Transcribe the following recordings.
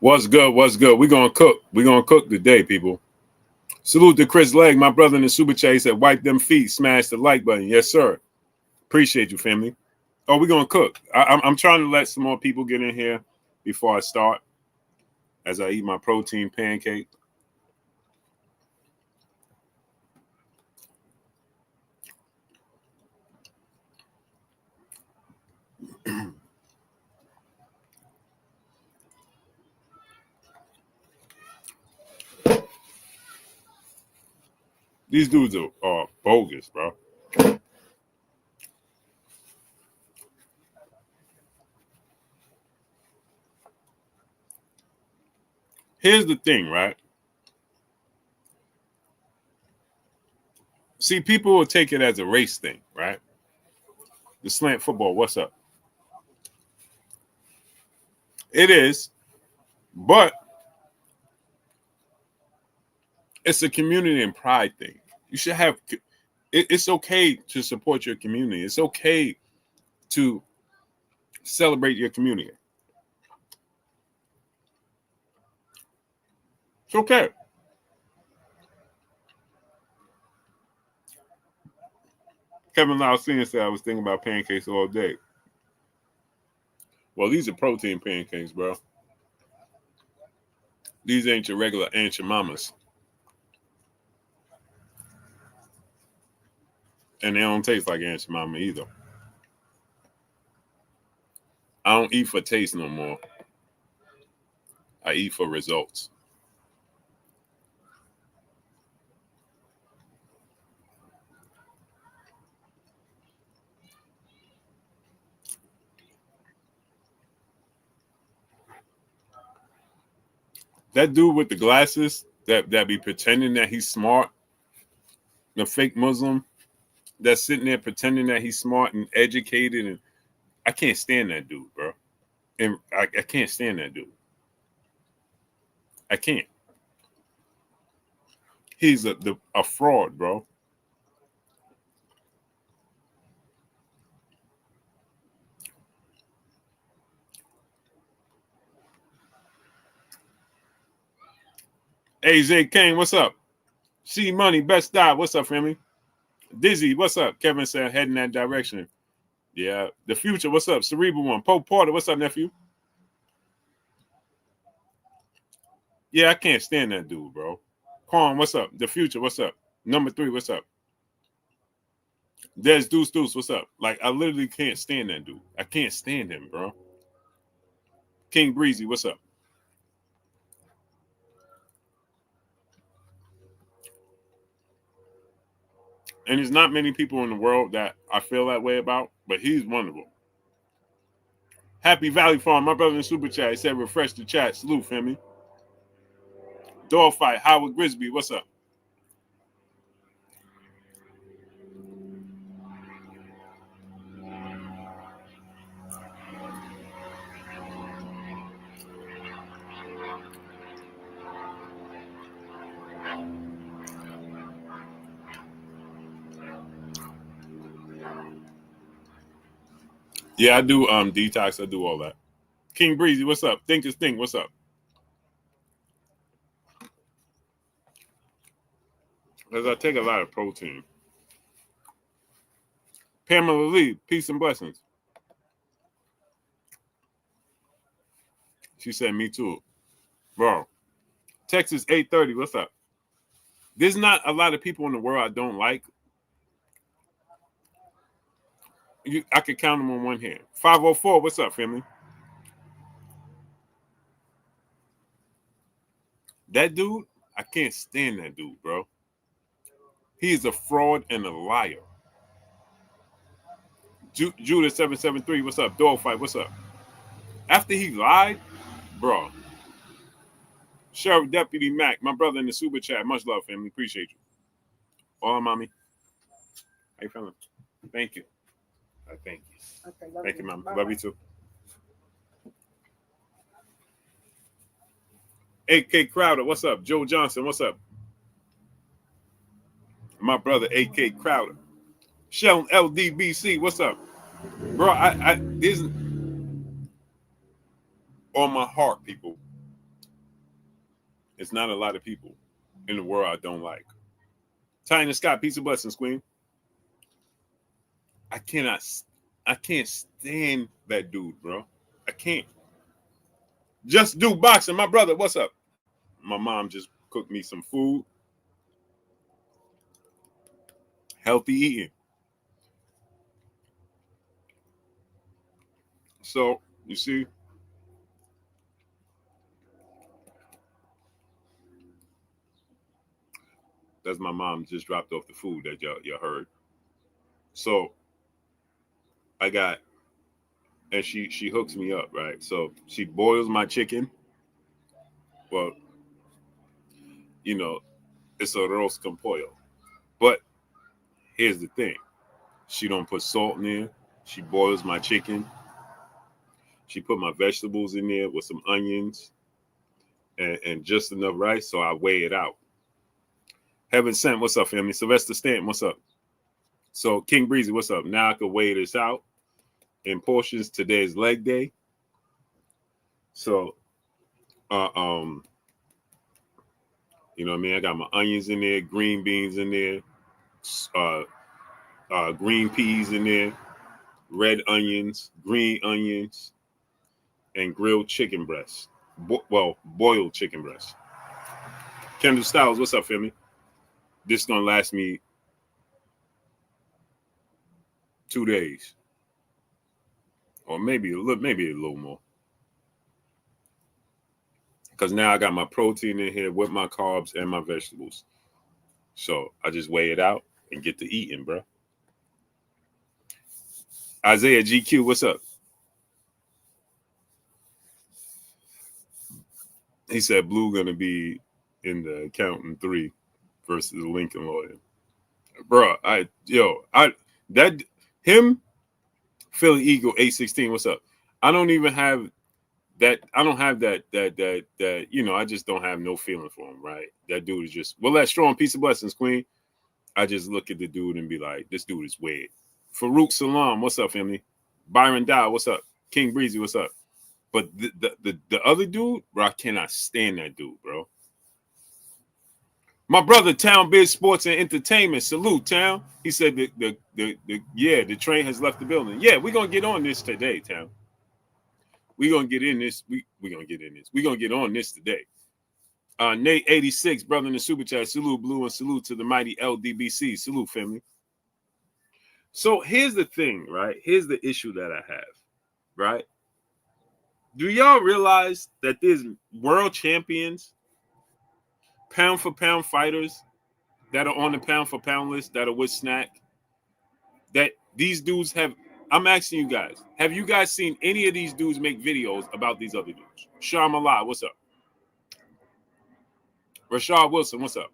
What's good? What's good? We're going to cook. We're going to cook today, people. Salute to Chris Legg, my brother in the super chat. He said, wipe them feet, smash the like button. Yes, sir. Appreciate you, family. Oh, we're going to cook. I'm trying to let some more people get in here before I start as I eat my protein pancake. These dudes are bogus, bro. Here's the thing, right? See, people will take it as a race thing, right? The slant football, what's up? It is, but it's a community and pride thing. You should have, it's okay to support your community. It's okay to celebrate your community. It's okay. Kevin Lausina said I was thinking about pancakes all day. Well, these are protein pancakes, bro. These ain't your regular Aunt your Mamas. And they don't taste like Aunt your Mama either. I don't eat for taste no more. I eat for results. That dude with the glasses that be pretending that he's smart, the fake Muslim that's sitting there pretending that he's smart and educated, and I can't stand that dude, bro. And I can't stand that dude. I can't. He's a fraud, bro. AJ Kane, what's up? C Money, best die. What's up, family? Dizzy, what's up? Kevin said heading that direction. Yeah. The future, what's up? Cerebral One. Pope Porter, what's up, nephew? Yeah, I can't stand that dude, bro. Quan, what's up? The future, what's up? Number 3, what's up? Des Deuce, what's up? Like, I literally can't stand that dude. I can't stand him, bro. King Breezy, what's up? And there's not many people in the world that I feel that way about, but he's one of them. Happy Valley Farm, my brother in Super Chat, he said refresh the chat. Salute, family. Dog Fight, Howard Grisby, what's up? Yeah, I do detox, I do all that. King Breezy, what's up? Think is Think, what's up? Because I take a lot of protein. Pamela Lee, peace and blessings. She said, me too. Bro, Texas 830, what's up? There's not a lot of people in the world I don't like. I could count them on one hand. 504, what's up, family? That dude, I can't stand that dude, bro. He's a fraud and a liar. Judah 773, what's up? Dog Fight, what's up? After he lied, bro. Sheriff Deputy Mac, my brother in the super chat. Much love, family. Appreciate you. All mommy. How you feeling? Thank you. Thank you. Okay, thank you, mom. Love you too. AK Crowder, what's up? Joe Johnson, what's up? My brother AK Crowder. Sheldon LDBC, what's up? Bro, I isn't on my heart, people. It's not a lot of people in the world I don't like. Tiny Scott, peace and blessings, Queen. I can't stand that dude, bro. I can't. Just do boxing. My brother, what's up? My mom just cooked me some food. Healthy eating. So, you see, that's my mom just dropped off the food that y'all heard. So, I got, and she hooks me up, right? So, she boils my chicken. Well, you know, it's a arroz con pollo. But here's the thing. She don't put salt in there. She boils my chicken. She put my vegetables in there with some onions and just enough rice, so I weigh it out. Heaven Sent, what's up, family? Sylvester Stanton, what's up? So King Breezy, what's up? Now I can weigh this out in portions. Today's leg day. So, you know what I mean? I got my onions in there, green beans in there, green peas in there, red onions, green onions, and grilled chicken breast. Boiled chicken breast. Kendall Styles, what's up, family? This is gonna last me 2 days, or maybe a little more, because now I got my protein in here with my carbs and my vegetables. So I just weigh it out and get to eating, bro. Isaiah GQ, what's up? He said Blue gonna be in the Accountant 3 versus the Lincoln Lawyer. Bro, him, Philly Eagle 816, what's up? I don't even have that. I don't have that, you know, I just don't have no feeling for him, right? That dude is just, well, that strong piece of blessings, Queen. I just look at the dude and be like, this dude is weird. Farouk Salam, what's up, family? Byron Dow, what's up? King Breezy, what's up? But the other dude, bro, I cannot stand that dude, bro. My brother, Town Biz Sports and Entertainment. Salute, Town. He said the train has left the building. Yeah, we're gonna get on this today, Town. We're gonna get in this. We're gonna get in this. We're gonna get on this today. Nate 86, brother in the super chat. Salute, Blue, and salute to the mighty LDBC. Salute, family. So here's the thing, right? Here's the issue that I have, right? Do y'all realize that there's world champions, pound for pound fighters that are on the pound for pound list that are with Snack? That these dudes have. I'm asking you guys, have you guys seen any of these dudes make videos about these other dudes? Shah Malai, what's up? Rashad Wilson, what's up?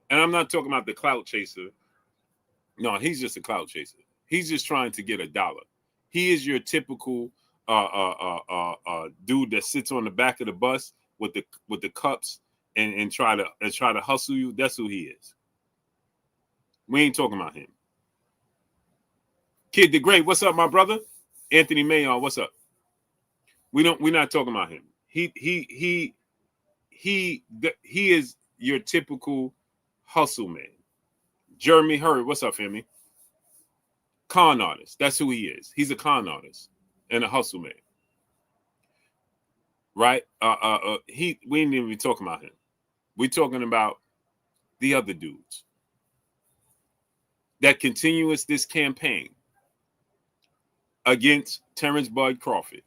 And I'm not talking about the clout chaser. No, he's just a clout chaser. He's just trying to get $1. He is your typical dude that sits on the back of the bus with the cups and try to hustle you. That's who he is. We ain't talking about him. Kid the Great, what's up, my brother? Anthony Mayon, what's up? We're not talking about him. He is your typical hustle man. Jeremy Hurd, what's up, family? Con artist. That's who he is. He's a con artist and a hustle man. Right? We ain't even talking about him. We're talking about the other dudes that continues this campaign against Terrence Bud Crawford.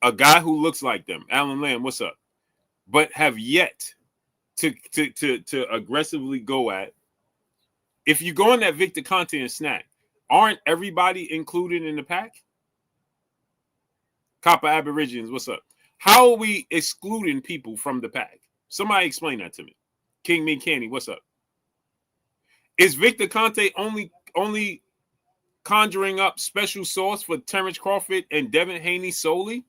A guy who looks like them. Alan Lamb, what's up? But have yet to aggressively go at. If you go on that Victor Conte and Snack, aren't everybody included in the pack? Copper Aborigines, what's up? How are we excluding people from the pack? Somebody explain that to me. King Me Candy, what's up? Is Victor Conte only conjuring up special sauce for Terrence Crawford and Devin Haney solely?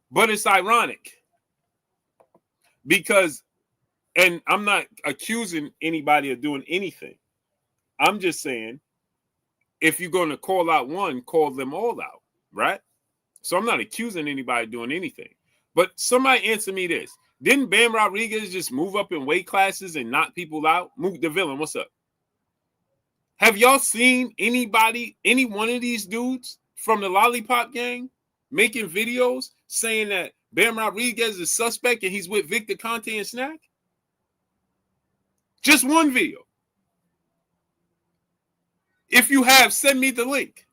But it's ironic because, and I'm not accusing anybody of doing anything. I'm just saying, if you're going to call out one, call them all out, right? So I'm not accusing anybody of doing anything. But somebody answer me this. Didn't Bam Rodriguez just move up in weight classes and knock people out? Mook the Villain, what's up? Have y'all seen anybody, any one of these dudes from the Lollipop gang making videos saying that Bam Rodriguez is suspect and he's with Victor Conte and Snack? Just one video. If you have, send me the link.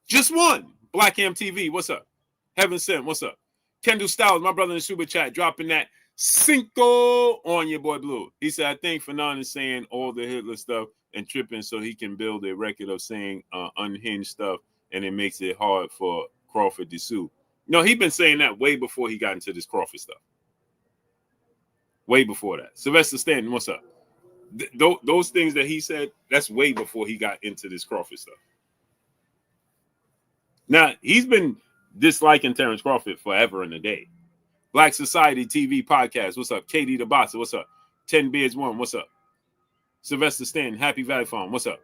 Just one. Black MTV, what's up? Heaven Sent, what's up? Kendall Styles, my brother in the super chat, dropping that Cinco on your boy Blue. He said, I think Fanon is saying all the Hitler stuff and tripping so he can build a record of saying unhinged stuff, and it makes it hard for Crawford to sue. No, he'd been saying that way before he got into this Crawford stuff. Way before that. Sylvester Stanton, what's up? Those things that he said, that's way before he got into this Crawford stuff. Now, he's been disliking Terrence Crawford forever and a day. Black Society TV podcast, what's up? Katie the Boxer, what's up? 10 Beards 1, what's up? Sylvester Stanton, Happy Valley Farm, what's up?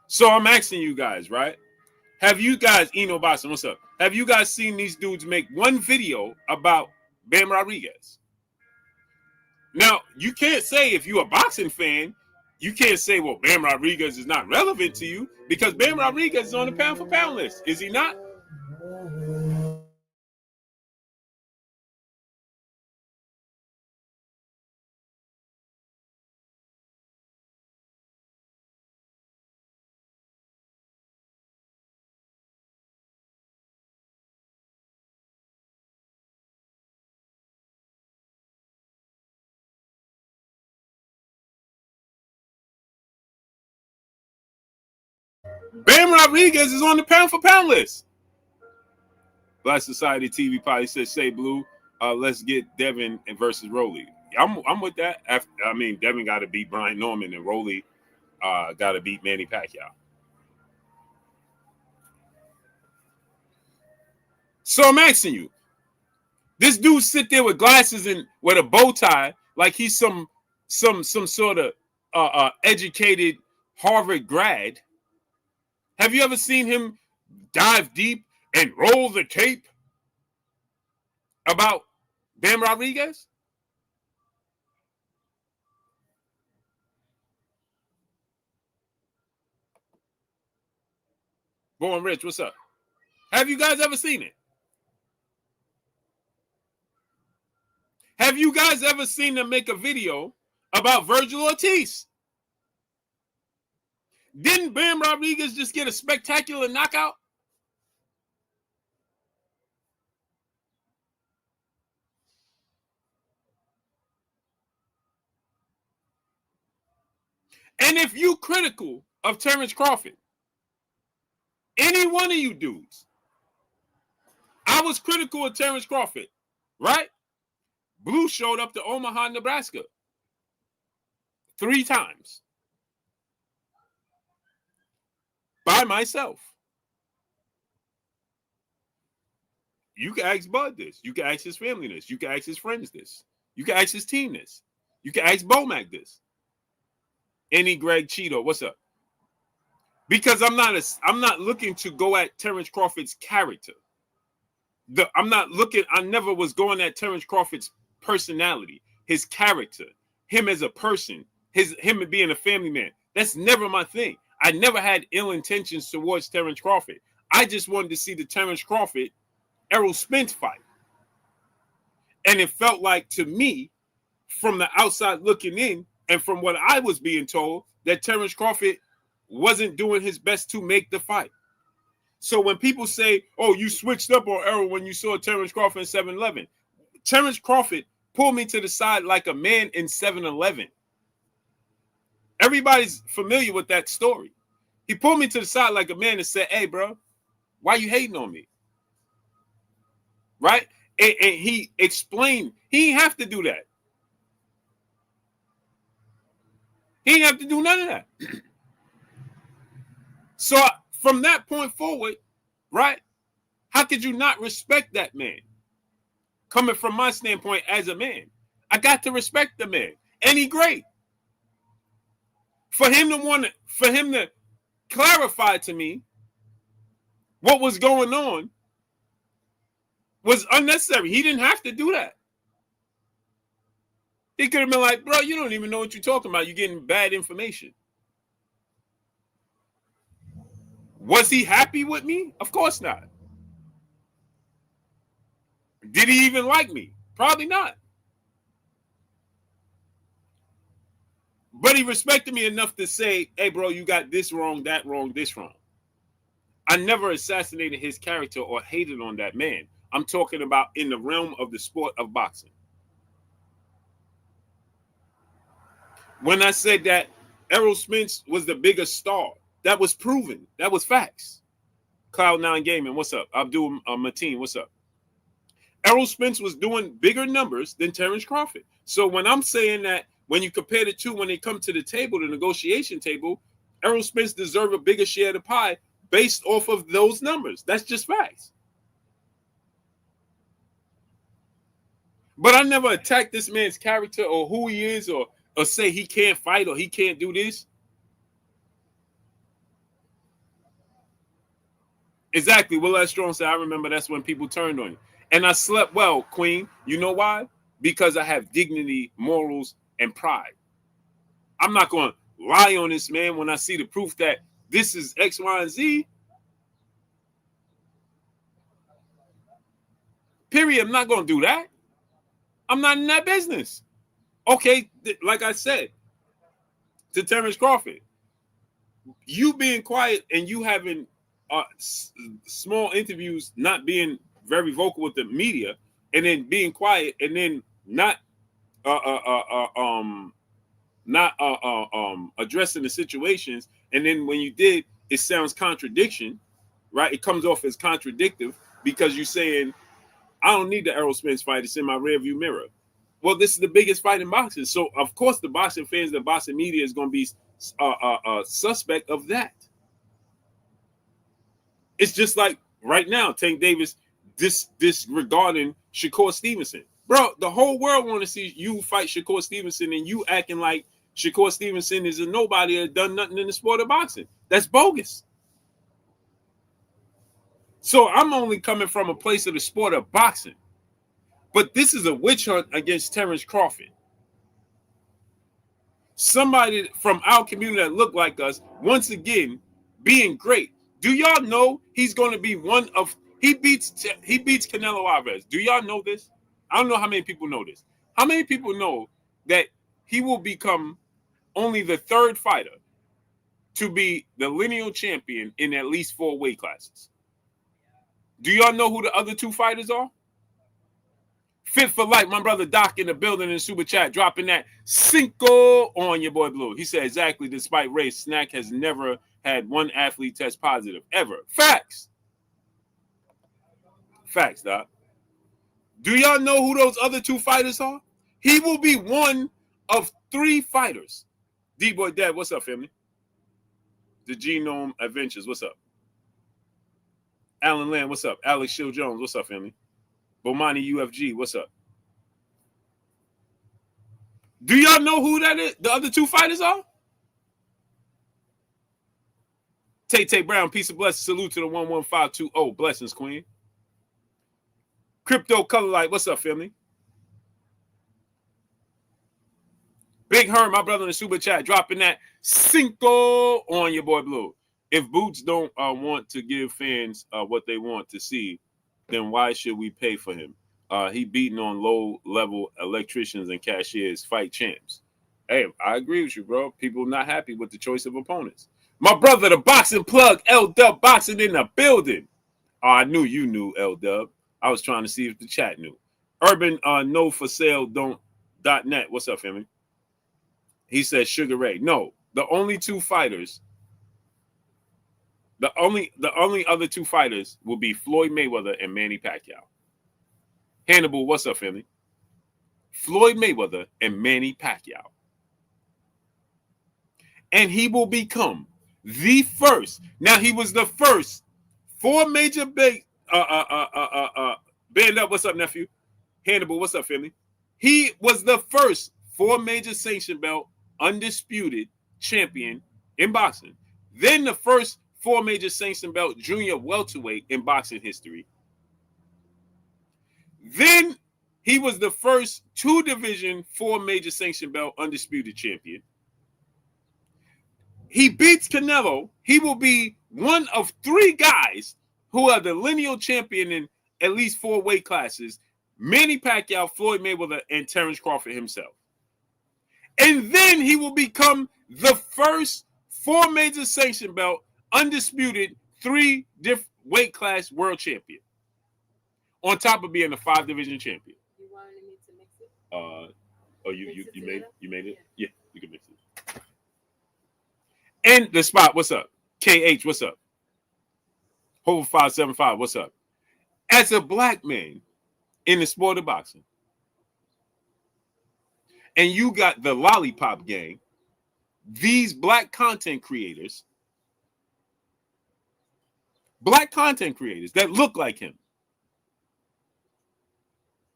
So I'm asking you guys, right? Have you guys, Eno Boston, what's up? Have you guys seen these dudes make one video about Bam Rodriguez? Now, you can't say if you're a boxing fan, you can't say, well, Bam Rodriguez is not relevant to you because Bam Rodriguez is on the pound for pound list. Is he not? Bam Rodriguez is on the pound for pound list. Black Society TV Party says, say Blue, let's get Devin versus Rolly. I'm with that. I mean, Devin got to beat Brian Norman and Rolly got to beat Manny Pacquiao. So I'm asking you, this dude sit there with glasses and with a bow tie like he's some sort of educated Harvard grad. Have you ever seen him dive deep and roll the tape about Bam Rodriguez? Born Rich, what's up? Have you guys ever seen it? Have you guys ever seen them make a video about Vergil Ortiz? Didn't Bam Rodriguez just get a spectacular knockout? And if you critical of Terrence Crawford, any one of you dudes, I was critical of Terrence Crawford, right? Blue showed up to Omaha, Nebraska 3 times by myself. You can ask Bud this. You can ask his family this. You can ask his friends this. You can ask his team this. You can ask Bomac this. Any Greg Cheeto, what's up? Because I'm not looking to go at Terrence Crawford's character. I never was going at Terrence Crawford's personality, his character, him as a person, him being a family man. That's never my thing. I never had ill intentions towards Terrence Crawford. I just wanted to see the Terrence Crawford Errol Spence fight. And it felt like to me, from the outside looking in, and from what I was being told, that Terrence Crawford wasn't doing his best to make the fight. So when people say, oh, you switched up on Errol when you saw Terrence Crawford in 7-Eleven, Terrence Crawford pulled me to the side like a man in 7-Eleven. Everybody's familiar with that story. He pulled me to the side like a man and said, hey, bro, why you hating on me? Right? And he explained, he didn't have to do that. He didn't have to do none of that. So from that point forward, right, how could you not respect that man? Coming from my standpoint as a man, I got to respect the man. And he great. For him to clarify to me what was going on was unnecessary. He didn't have to do that. He could have been like, bro, you don't even know what you're talking about. You're getting bad information. Was he happy with me? Of course not. Did he even like me? Probably not. But he respected me enough to say, hey, bro, you got this wrong, that wrong, this wrong. I never assassinated his character or hated on that man. I'm talking about in the realm of the sport of boxing. When I said that Errol Spence was the biggest star, that was proven. That was facts. Cloud9 Gaming, what's up? Abdul Mateen, what's up? Errol Spence was doing bigger numbers than Terrence Crawford. So when I'm saying that, when you compare the two, when they come to the table, the negotiation table, Errol Spence deserves a bigger share of the pie based off of those numbers. That's just facts. But I never attacked this man's character or who he is or say he can't fight or he can't do this. Exactly. Will that Strong said, I remember that's when people turned on you. And I slept well, Queen. You know why? Because I have dignity, morals, and pride. I'm not going to lie on this man when I see the proof that this is X, Y, and Z. Period. I'm not going to do that. I'm not in that business. Okay, like I said to Terrence Crawford, you being quiet and you having small interviews, not being very vocal with the media, and then being quiet and then not addressing the situations, and then when you did, it sounds contradiction, right? It comes off as contradictive because you're saying, I don't need the Errol Spence fight, it's in my rearview mirror. Well, this is the biggest fight in boxing, so of course the boxing fans, the boxing media is going to be suspect of that. It's just like right now, Tank Davis disregarding Shakur Stevenson. Bro, the whole world want to see you fight Shakur Stevenson and you acting like Shakur Stevenson is a nobody that done nothing in the sport of boxing. That's bogus. So I'm only coming from a place of the sport of boxing. But this is a witch hunt against Terrence Crawford. Somebody from our community that look like us, once again, being great. Do y'all know he's going to be one of, he beats Canelo Alvarez. Do y'all know this? I don't know how many people know this. How many people know that he will become only the third fighter to be the lineal champion in at least 4 weight classes? Do y'all know who the other 2 fighters are? Fit for Life, my brother Doc in the building in Super Chat, dropping that Cinco on your boy Blue. He said, exactly, despite race, Snack has never had one athlete test positive, ever. Facts. Facts, Doc. Do y'all know who those other 2 fighters are? He will be one of 3 fighters. D-Boy Dad, what's up, family? The Genome Adventures, what's up? Alan Land, what's up? Alex Shield Jones, what's up, family? Bomani UFG, what's up? Do y'all know who that is? The other 2 fighters are? Tay Brown, peace of blessings. Salute to the 11520. Blessings, Queen. Crypto Color Light, what's up, family? Big Herm, my brother in the Super Chat, dropping that Cinco on your boy Blue. If Boots don't want to give fans what they want to see, then why should we pay for him? He beating on low-level electricians and cashiers, fight champs. Hey, I agree with you, bro. People not happy with the choice of opponents. My brother, the boxing plug, L-Dub Boxing in the building. Oh, I knew you knew, L-Dub. I was trying to see if the chat knew. Urban no for sale don't.net. What's up, family? He said Sugar Ray. No, the only 2 fighters, the only other 2 fighters will be Floyd Mayweather and Manny Pacquiao. Hannibal, what's up, family? Floyd Mayweather and Manny Pacquiao. And he will become the first. Now, he was the first 4 major band up. What's up, nephew? Hannibal, what's up, family? He was the first 4 major sanction belt undisputed champion in boxing. Then the first four major sanction belt junior welterweight in boxing history. Then he was the first two-division, four major sanction belt undisputed champion. He beats Canelo. He will be one of three guys who are the lineal champion in at least four weight classes: Manny Pacquiao, Floyd Mayweather, and Terrence Crawford himself. And then he will become the first four major sanction belt, undisputed, three different weight class world champion, on top of being a five-division champion. You wanted me to mix it? You made it? Yeah, you can mix it. And the spot, what's up? KH, what's up? Hole 575, what's up? As a black man in the sport of boxing, and you got the Lollipop gang, these black content creators that look like him.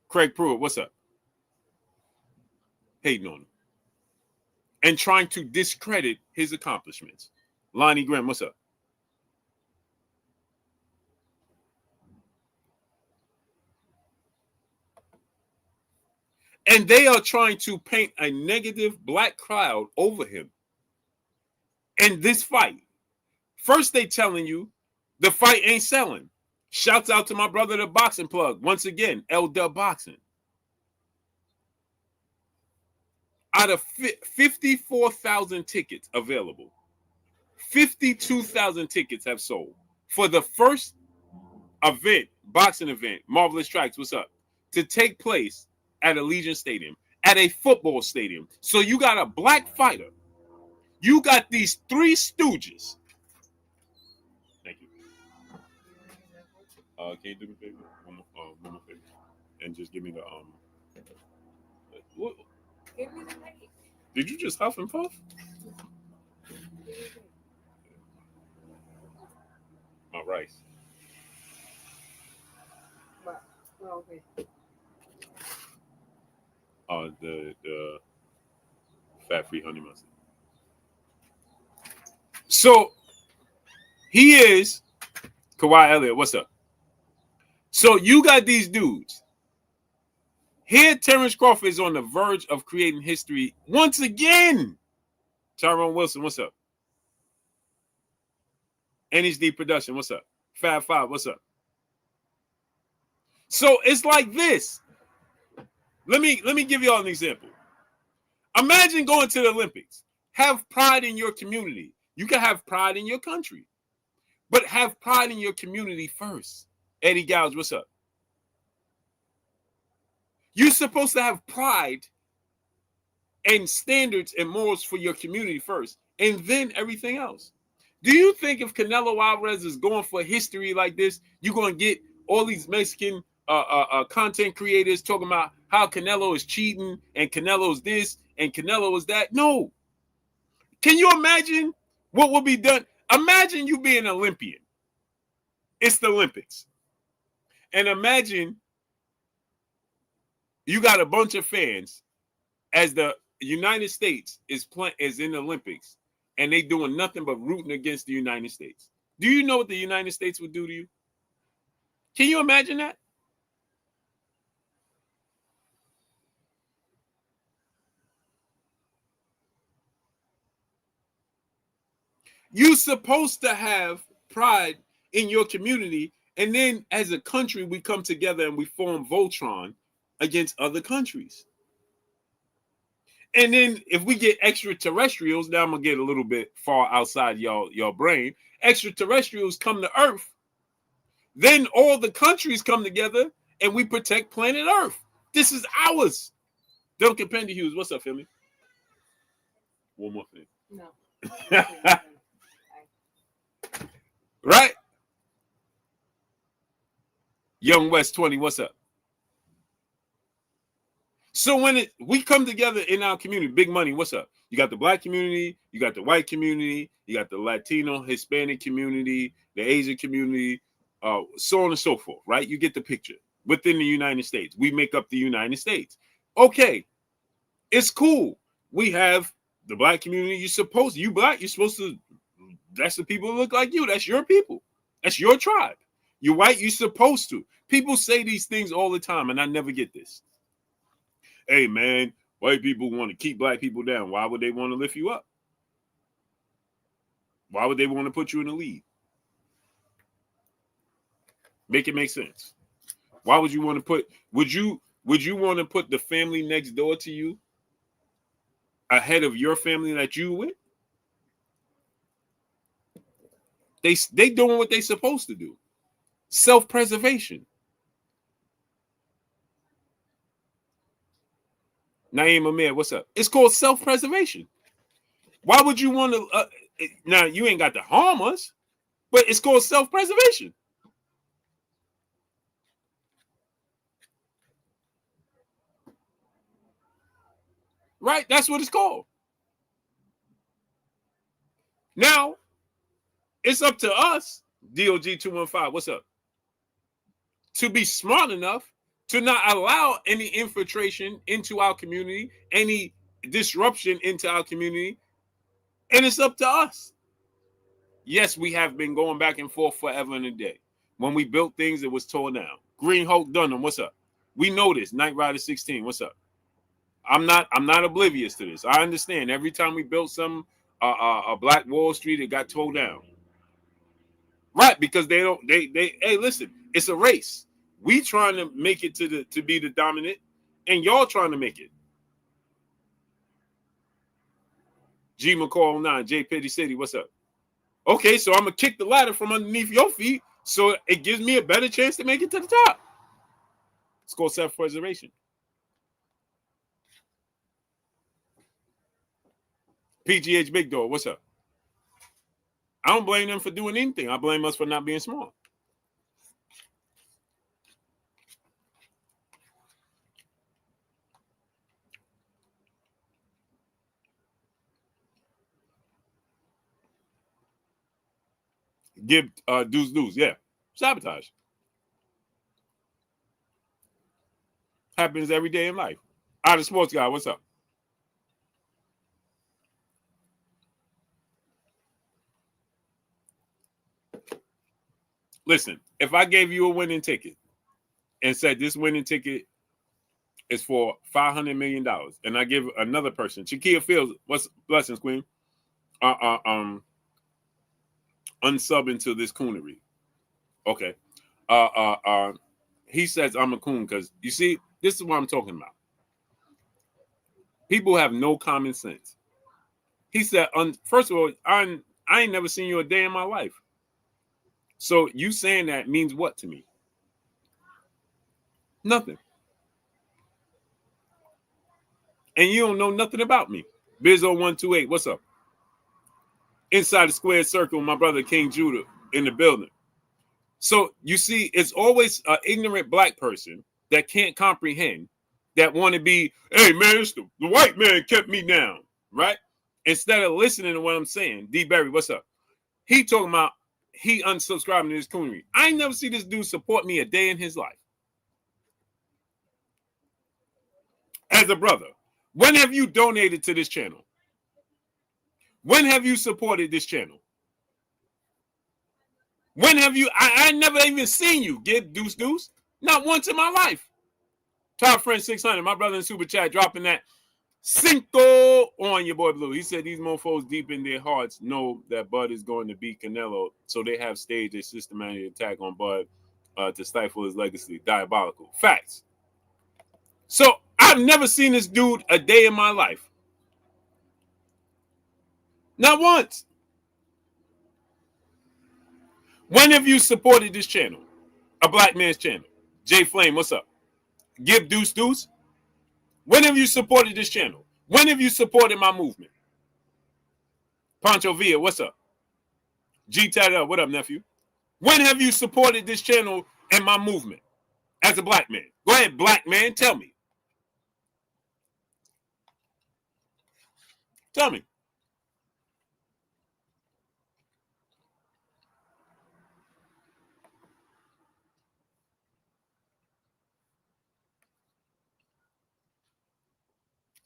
Craig Pruitt, what's up? Hating on him and trying to discredit his accomplishments. Lonnie Graham, what's up? And they are trying to paint a negative black cloud over him. And this fight, first they telling you the fight ain't selling. Shouts out to my brother, the Boxing Plug. Once again, L-Dub Boxing. Out of 54,000 tickets available, 52,000 tickets have sold for the first event, boxing event, Marvelous Strikes, what's up, to take place at Allegiant Stadium, at a football stadium. So you got a black fighter. You got these three stooges. Thank you. Can you do me a favor? One more favor. And just give me the what? Give me the mic. Did you just huff and puff? My rice. What? Oh, okay. The fat-free honey mustard. So he is Kawhi Elliott. What's up? So you got these dudes. Here, Terrence Crawford is on the verge of creating history once again. Tyrone Wilson, what's up? NHD Production, what's up? Fab Five, what's up? So it's like this. Let me give you all an example. Imagine going to the Olympics. Have pride in your community. You can have pride in your country, but have pride in your community first. Eddie Gouge, what's up? You're supposed to have pride and standards and morals for your community first, and then everything else. Do you think if Canelo Alvarez is going for history like this, you're going to get all these Mexican content creators talking about how Canelo is cheating and Canelo is this and Canelo is that? No. Can you imagine what will be done? Imagine you being an Olympian. It's the Olympics. And imagine you got a bunch of fans as the United States is in the Olympics and they doing nothing but rooting against the United States. Do you know what the United States would do to you? Can you imagine that? You're supposed to have pride in your community, and then as a country, we come together and we form Voltron against other countries. And then if we get extraterrestrials, now I'm gonna get a little bit far outside y'all brain. Extraterrestrials come to Earth, then all the countries come together and we protect planet Earth. This is ours. Duncan Pendy Hughes, what's up, Philly? One more thing. No. Right? Young West 20, what's up? So when we come together in our community, big money, what's up? You got the black community, you got the white community, you got the Latino, Hispanic community, the Asian community, so on and so forth, right? You get the picture. Within the United States, we make up the United States. Okay, it's cool. We have the black community. You black, you're supposed to That's the people that look like you. That's your people. That's your tribe. You're white, you're supposed to. People say these things all the time, and I never get this. Hey, man, white people want to keep black people down. Why would they want to lift you up? Why would they want to put you in the lead? Make it make sense. Why would you want to put, would you want to put the family next door to you ahead of your family that you with? They doing what they supposed to do. Self-preservation. Naeem Amir, what's up? It's called self-preservation. Why would you want to? Now you ain't got to harm us, but it's called self-preservation. Right? That's what it's called. Now it's up to us, DOG 215. What's up? To be smart enough to not allow any infiltration into our community, any disruption into our community, and it's up to us. Yes, we have been going back and forth forever and a day. When we built things, it was torn down. Green Hulk Dunham, what's up? We know this. Knight Rider 16, what's up? I'm not oblivious to this. I understand. Every time we built some a Black Wall Street, it got tore down. Right, because they hey, listen, it's a race. We trying to make it to be the dominant, and y'all trying to make it. G McCall 9, J Petty City, what's up? Okay, so I'm gonna kick the ladder from underneath your feet, so it gives me a better chance to make it to the top. It's called self-preservation. PGH Big Dog, what's up? I don't blame them for doing anything. I blame us for not being smart. Give deuce, yeah. Sabotage. Happens every day in life. Out of sports guy, what's up? Listen, if I gave you a winning ticket and said this winning ticket is for $500 million, and I give another person, Shakia Fields, what's blessings, Queen? Unsub into this coonery. Okay. He says I'm a coon because you see, this is what I'm talking about. People have no common sense. He said, first of all, I ain't never seen you a day in my life. So you saying that means what to me? Nothing. And you don't know nothing about me. Bizzo128, what's up? Inside the square circle, my brother King Judah in the building. So you see, it's always an ignorant black person that can't comprehend, that want to be, hey man, it's the white man kept me down, right? Instead of listening to what I'm saying. D Berry, what's up? He talking about he unsubscribing to this coonery. I ain't never see this dude support me a day in his life. As a brother, when have you donated to this channel? When have you supported this channel? When have you? I never even seen you give deuce. Not once in my life. Top friend 600, my brother in super chat dropping that Cinco on your boy Blue. He said these mofos deep in their hearts know that Bud is going to beat Canelo, so they have staged a systematic attack on Bud to stifle his legacy. Diabolical. Facts. So I've never seen this dude a day in my life. Not once. When have you supported this channel? A black man's channel. Jay Flame, what's up? Give deuce. When have you supported this channel? When have you supported my movement? Pancho Villa, what's up? G Tatted, what up, nephew? When have you supported this channel and my movement as a black man? Go ahead, black man, tell me. Tell me.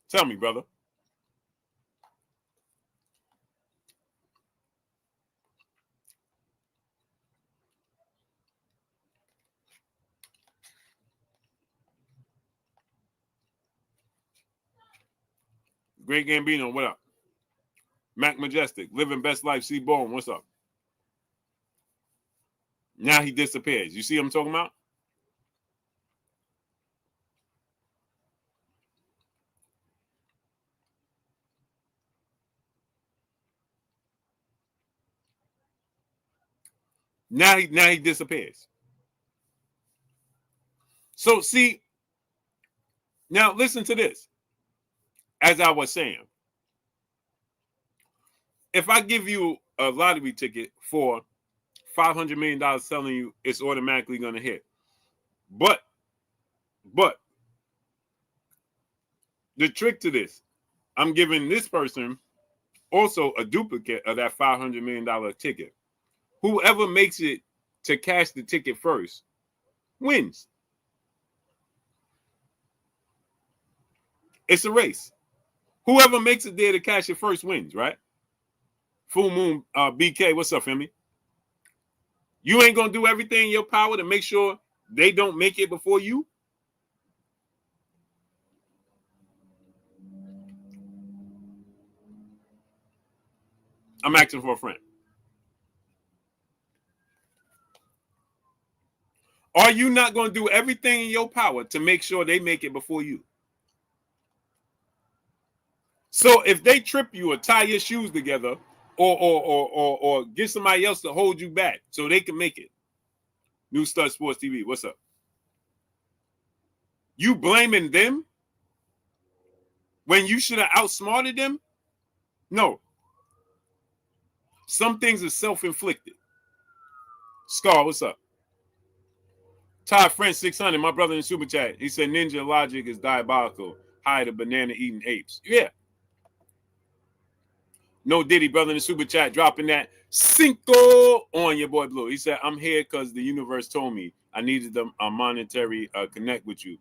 Tell me, brother. Great Gambino, what up? Mac Majestic, living best life. C Bone, what's up? Now he disappears. You see what I'm talking about? Now he disappears. So see, now listen to this. As I was saying, if I give you a lottery ticket for $500 million telling you it's automatically going to hit, but the trick to this, I'm giving this person also a duplicate of that $500 million ticket. Whoever makes it to cash the ticket first wins. It's a race. Whoever makes it there to cash it first wins, right? Full Moon BK, what's up, family? You ain't gonna do everything in your power to make sure they don't make it before you? I'm asking for a friend. Are you not going to do everything in your power to make sure they make it before you? So if they trip you or tie your shoes together or get somebody else to hold you back so they can make it. New Stud Sports TV, what's up? You blaming them when you should have outsmarted them? No. Some things are self-inflicted. Scar, what's up? Todd French 600, my brother in Super Chat. He said Ninja Logic is diabolical. Hide the banana eating apes. Yeah. No Diddy, brother in the Super Chat, dropping that Cinco on your boy Blue. He said, I'm here because the universe told me I needed a monetary connect with you.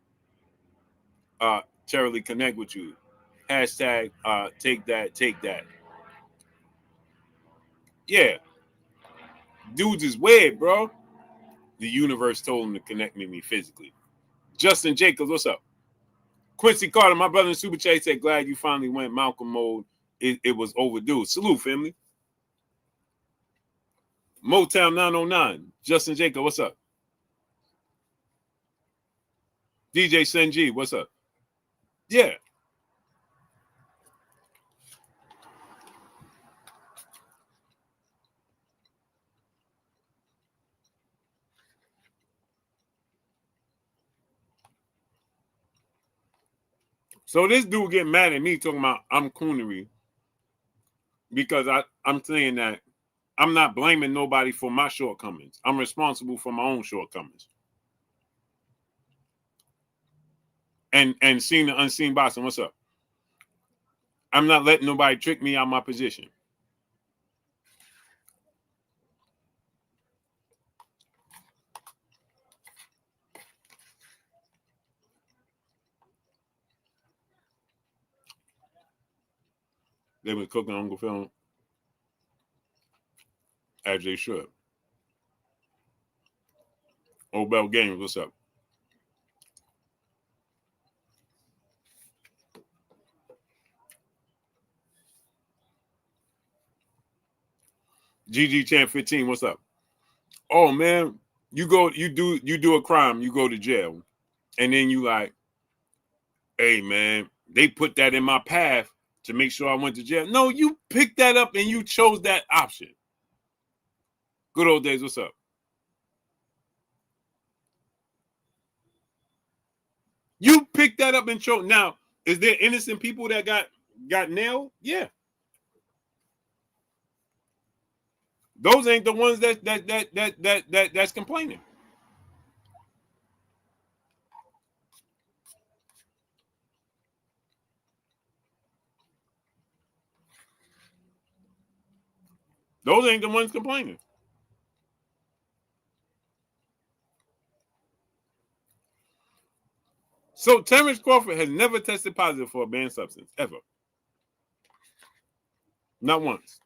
Charily connect with you. Hashtag take that. Yeah. Dudes is weird, bro. The universe told him to connect with me physically. Justin Jacobs, what's up? Quincy Carter, my brother in Super Chat, said, glad you finally went Malcolm mode. It was overdue. Salute, family. Motown 909. Justin Jacob, what's up? DJ Senji, what's up? Yeah. So this dude getting mad at me talking about I'm coonery because I'm saying that I'm not blaming nobody for my shortcomings. I'm responsible for my own shortcomings. And seeing the unseen boxing, what's up? I'm not letting nobody trick me out of my position. They was cooking Uncle Phil as they should. Obel Games, what's up? GG Champ 15, what's up? Oh man, you do a crime, you go to jail, and then you like, hey man, they put that in my path to make sure I went to jail. No, you picked that up and you chose that option. Good old days, what's up? You picked that up and chose. Now, is there innocent people that got nailed? Yeah. Those ain't the ones that's complaining. Those ain't the ones complaining. So Terrence Crawford has never tested positive for a banned substance, ever. Not once.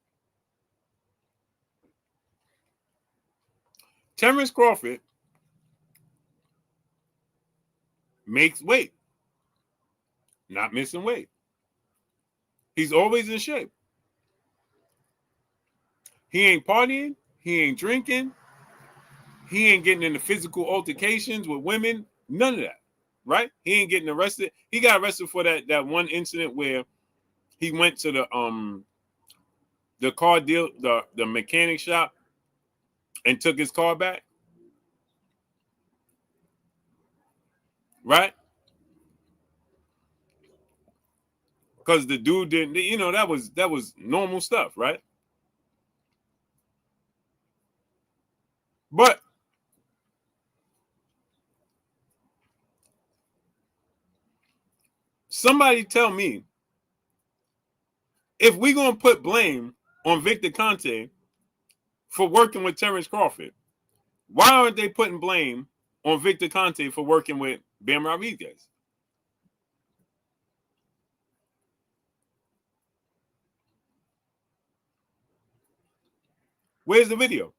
Terrence Crawford makes weight, not missing weight. He's always in shape. He ain't partying. He ain't drinking. He ain't getting into physical altercations with women. None of that. Right? He ain't getting arrested. He got arrested for that one incident where he went to the car deal, the mechanic shop, and took his car back. Right? Because the dude didn't, that was normal stuff, right? But somebody tell me, if we're gonna put blame on Victor Conte for working with Terrence Crawford, why aren't they putting blame on Victor Conte for working with Bam Rodriguez? Where's the video?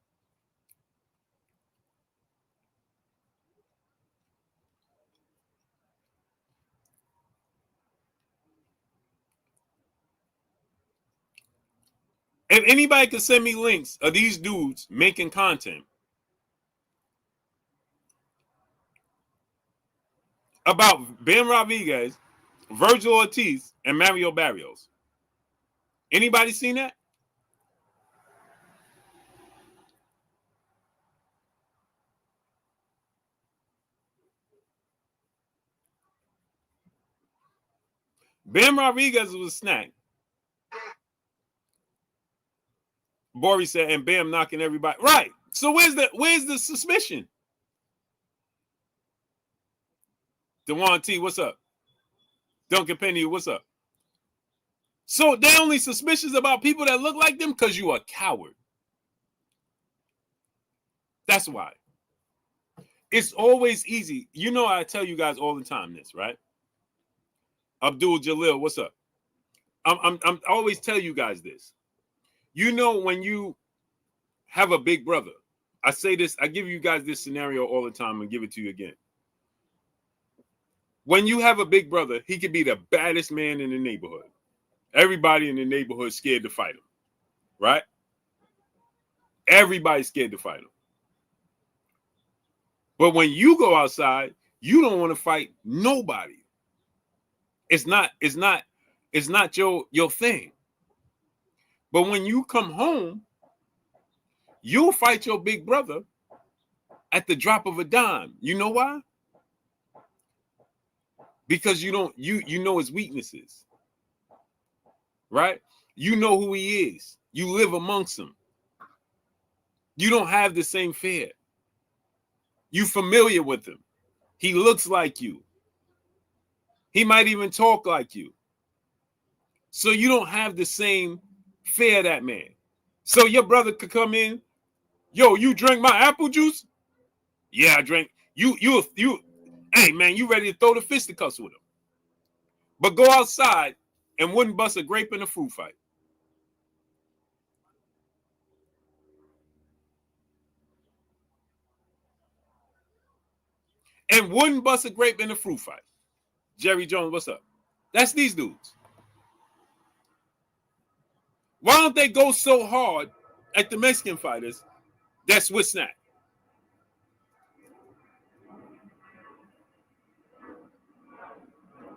If anybody could send me links of these dudes making content about Bam Rodriguez, Vergil Ortiz, and Mario Barrios. Anybody seen that? Bam Rodriguez was a snack. Boris said, and Bam knocking everybody. Right. So where's the suspicion? Dewan T, what's up? Duncan Penny, what's up? So they're only suspicious about people that look like them because you are a coward. That's why. It's always easy. I tell you guys all the time this, right? Abdul Jalil, what's up? I always tell you guys this. When you have a big brother, I say this, I give you guys this scenario all the time and give it to you again. When you have a big brother, he could be the baddest man in the neighborhood. Everybody in the neighborhood is scared to fight him, right? Everybody's scared to fight him. But when you go outside, you don't want to fight nobody. It's not your thing. But when you come home, you'll fight your big brother at the drop of a dime. You know why? Because you know his weaknesses. Right? You know who he is. You live amongst him. You don't have the same fear. You familiar with him. He looks like you. He might even talk like you. So you don't have the same fear of that man. So your brother could come in, yo, you drink my apple juice? Yeah, I drink. You, hey man, you ready to throw the fisticuffs with him. But go outside and wouldn't bust a grape in a fruit fight. And wouldn't bust a grape in a fruit fight. Jerry Jones, what's up? That's these dudes. Why don't they go so hard at the Mexican fighters that's with Snack?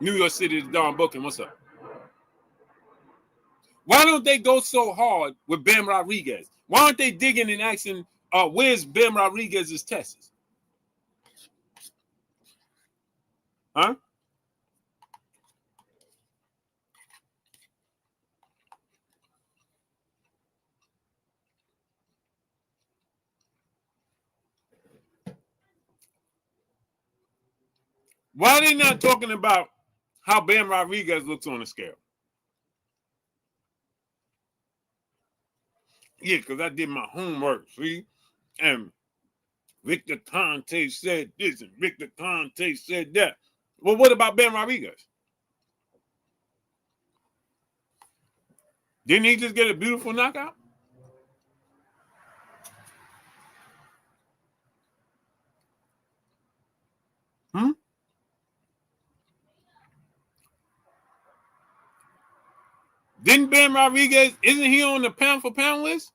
New York City, the Don Booking, what's up? Why don't they go so hard with Bam Rodriguez? Why aren't they digging and asking, where's Bam Rodriguez's tests? Huh? Why are they not talking about how Bam Rodriguez looks on the scale? Yeah, because I did my homework, see? And Victor Conte said this and Victor Conte said that. Well, what about Bam Rodriguez? Didn't he just get a beautiful knockout? Hmm? Didn't Ben Rodriguez, isn't he on the pound for pound list?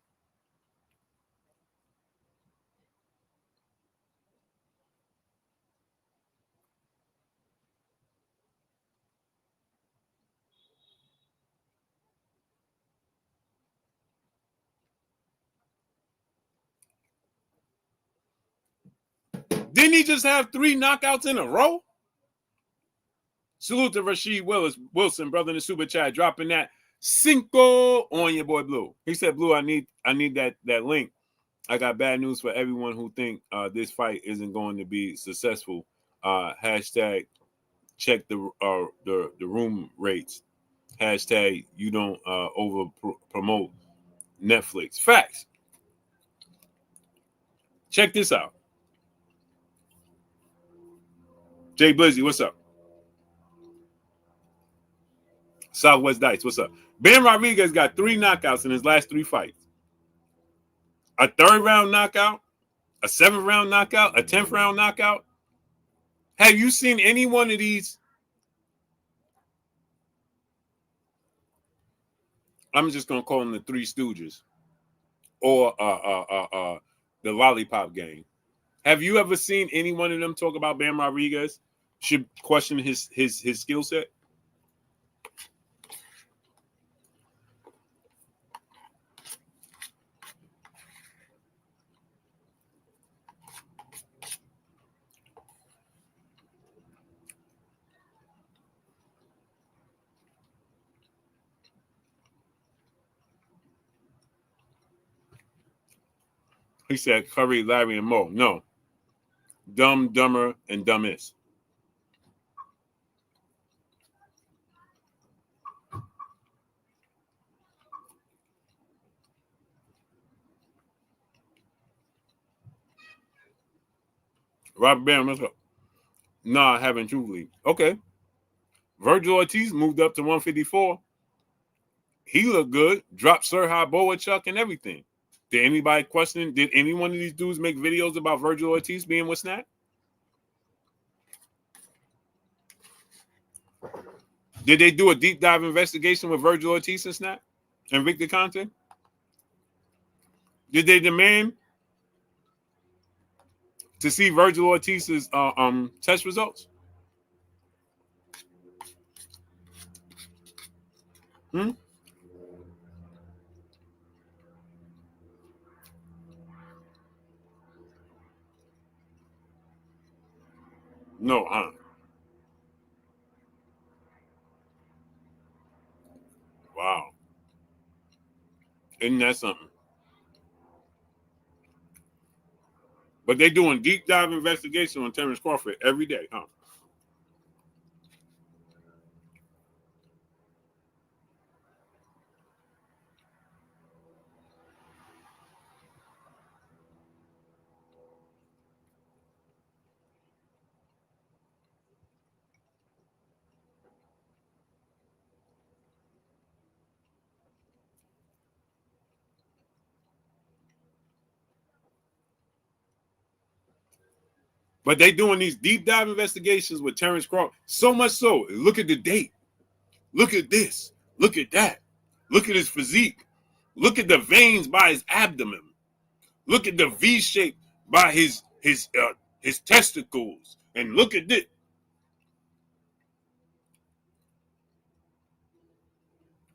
Didn't he just have 3 knockouts in a row? Salute to Rashid Wilson, brother in the super chat, dropping that cinco on your boy Blue. He said, Blue, I need that link. I got bad news for everyone who think this fight isn't going to be successful. Hashtag check the room rates. Hashtag you don't over promote Netflix. Facts. Check this out. Jay Blizzy, what's up? Southwest Dice, what's up? Ben Rodriguez got 3 knockouts in his last 3 fights. A 3rd round knockout, a 7th round knockout, a 10th round knockout. Have you seen any one of these? I'm just gonna call them the Three Stooges or the Lollipop Gang. Have you ever seen any one of them talk about Ben Rodriguez? Should question his skill set? He said Curry, Larry, and Mo. No. Dumb, Dumber, and Dumbest. Robert Bam, let's go. Nah, I haven't truly. Okay. Vergil Ortiz moved up to 154. He looked good. Dropped Sir High Chuck and everything. Did anybody question? Did any one of these dudes make videos about Vergil Ortiz being with Snap? Did they do a deep dive investigation with Vergil Ortiz and Snap and Victor Conte? Did they demand to see Vergil Ortiz's test results? Hmm? No, Wow. Isn't that something? But they're doing deep dive investigation on Terrence Crawford every day, huh? But they doing these deep dive investigations with Terrence Crawford. So much so, look at the date. Look at this. Look at that. Look at his physique. Look at the veins by his abdomen. Look at the V shape by his testicles. And look at this.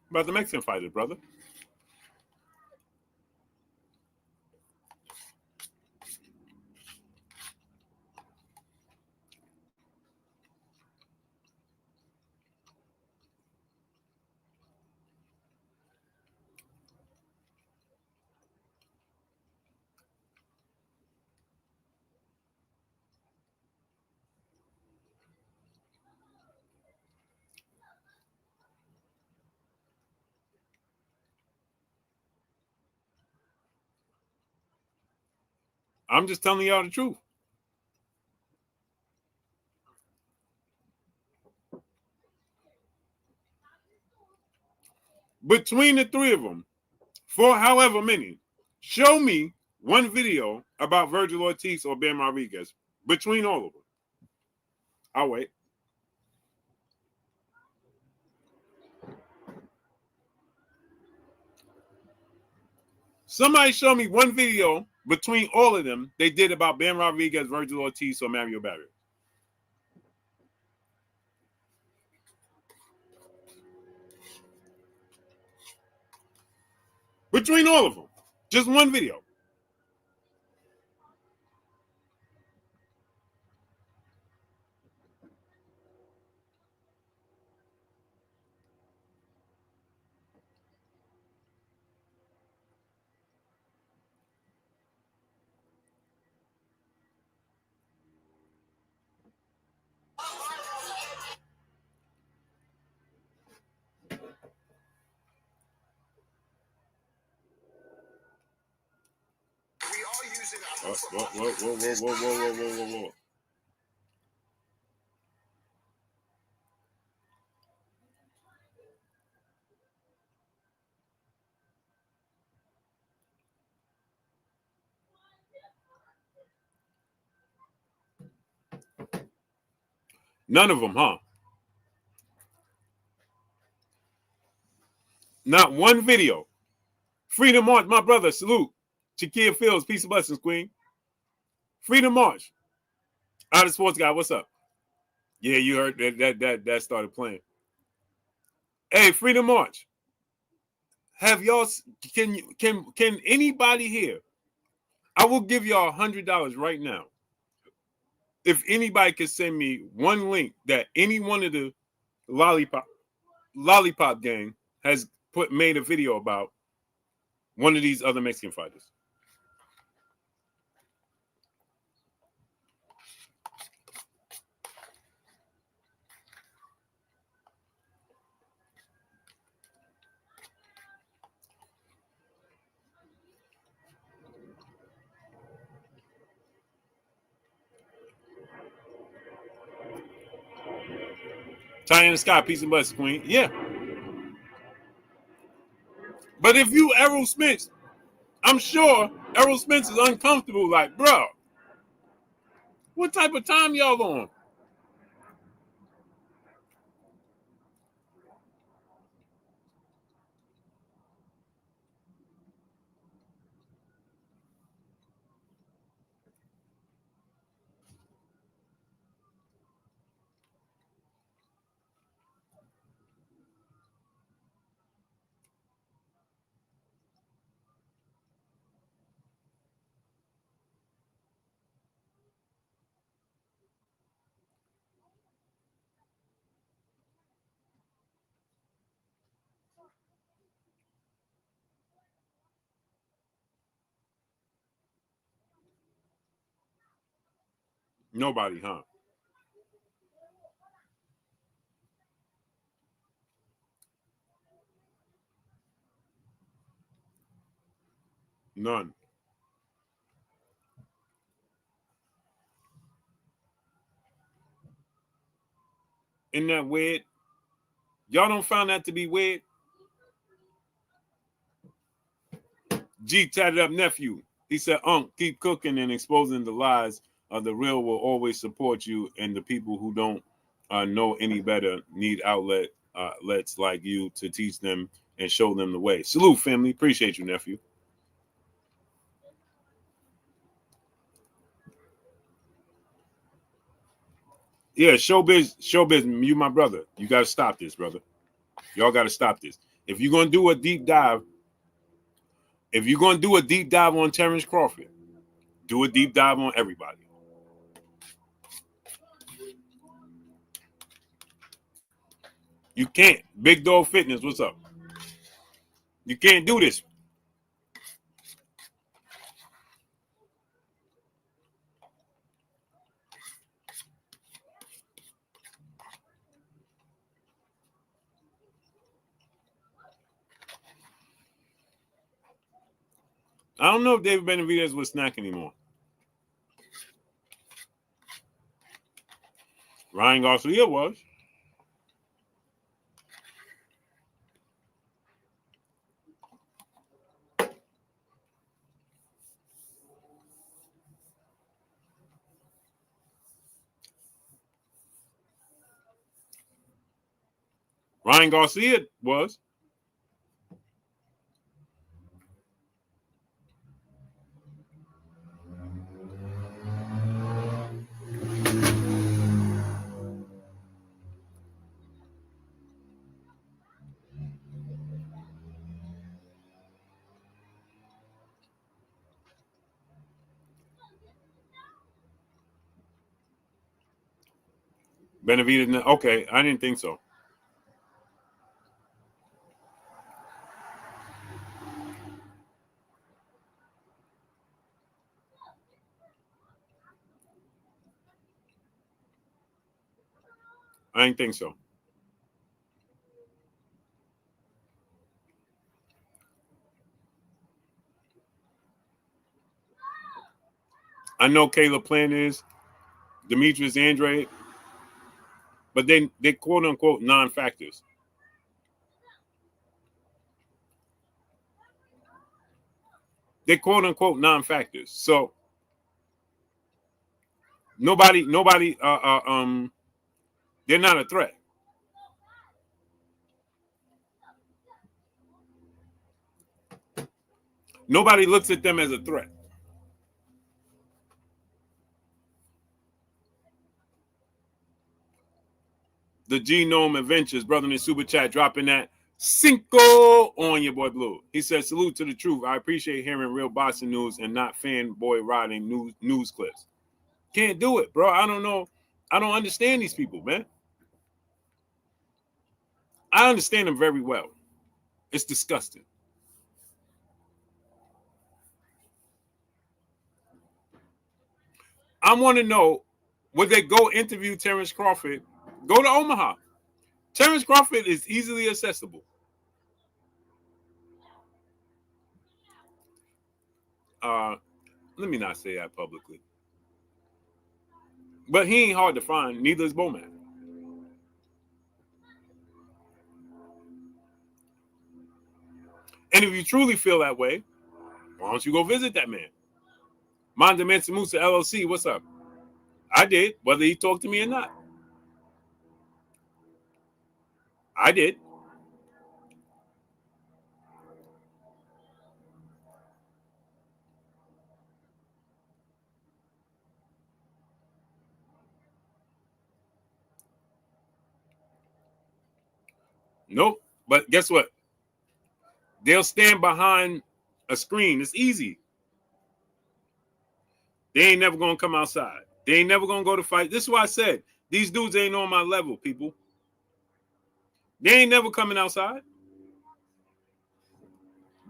About the Mexican fighter, brother. I'm just telling y'all the truth. Between the 3 of them, for however many, show me one video about Vergil Ortiz or Ben Rodriguez. Between all of them. I'll wait. Somebody show me one video between all of them they did about Ben Rodriguez, Vergil Ortiz, or Mario Barrios. Between all of them. Just one video. Whoa. None of them, huh? Not one video. Freedom March, my brother, salute. Shakia Fields, peace and blessings, Queen. Freedom March. Out of sports guy, what's up? Yeah, you heard that started playing. Hey, Freedom March. Have y'all can anybody here? I will give y'all $100 right now. If anybody could send me one link that any one of the Lollipop gang has made a video about one of these other Mexican fighters. Cheyenne Scott, peace and blessings, Queen. Yeah. But if you Errol Spence, I'm sure Errol Spence is uncomfortable. Like, bro, what type of time y'all on? Nobody, huh? None. Isn't that weird? Y'all don't find that to be weird? G tatted up nephew. He said, keep cooking and exposing the lies. The real will always support you, and the people who don't know any better need outlets like you to teach them and show them the way. Salute, family. Appreciate you, nephew. Yeah, showbiz, you my brother. You got to stop this, brother. Y'all got to stop this. If you're going to do a deep dive, on Terrence Crawford, do a deep dive on everybody. You can't. Big Dog Fitness, what's up? You can't do this. I don't know if David Benavidez was snack anymore. Ryan Garcia was. Ryan Garcia was. Benavides. Okay, I didn't think so. I didn't think so. I know Caleb Plant is Demetrius Andre, but they quote unquote non-factors. They quote unquote non-factors. So nobody they're not a threat. Nobody looks at them as a threat. The Genome Adventures, brother in the super chat, dropping that cinco on your boy Blue. He says, salute to the truth. I appreciate hearing real boxing news and not fanboy riding news clips. Can't do it, bro. I don't know. I don't understand these people, man. I understand them very well. It's disgusting. I want to know, would they go interview Terrence Crawford? Go to Omaha. Terrence Crawford is easily accessible. Let me not say that publicly. But he ain't hard to find. Neither is Bowman. And if you truly feel that way, why don't you go visit that man? Manda Mansa Musa LLC, what's up? I did, whether he talked to me or not. I did. Nope. But guess what? They'll stand behind a screen. It's easy. They ain't never gonna come outside. They ain't never gonna go to fight. This is why I said these dudes ain't on my level, people. They ain't never coming outside.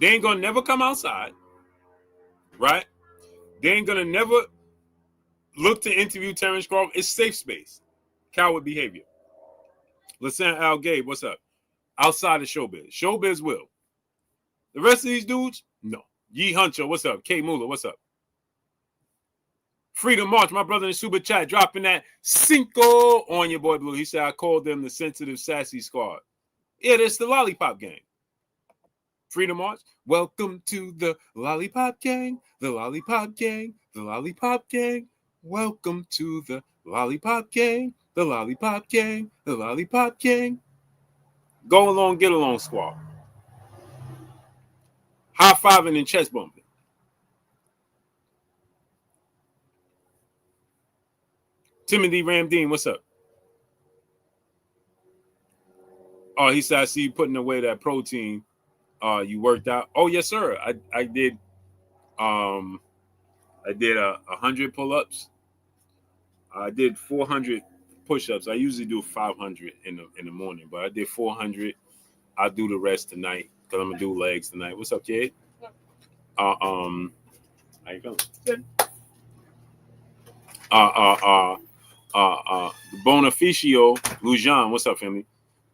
They ain't gonna never come outside, right? They ain't gonna never look to interview Terrence Crawford. It's safe space. Coward behavior. Lasan Al Gabe, what's up? Outside of showbiz. Showbiz will. The rest of these dudes, no. Yee Huncho, what's up? K Muller, what's up? Freedom March, my brother in super chat, dropping that cinco on your boy Blue. He said, I called them the sensitive, sassy squad. Yeah, that's the Lollipop Gang. Freedom March, welcome to the Lollipop Gang, the Lollipop Gang, the Lollipop Gang. Welcome to the Lollipop Gang, the Lollipop Gang, the Lollipop Gang. Go along, get along, squad. High fiving and chest bumping. Timothy Ramdeen, what's up? Oh, he said, I see you putting away that protein. You worked out. Oh, yes, sir. I did. I did 100 pull-ups. I did 400 push-ups. I usually do 500 in the morning, but I did 400. I'll do the rest tonight because I'm gonna do legs tonight. What's up, kid? How you feeling? Good. Bonificio Lujan. What's up, family?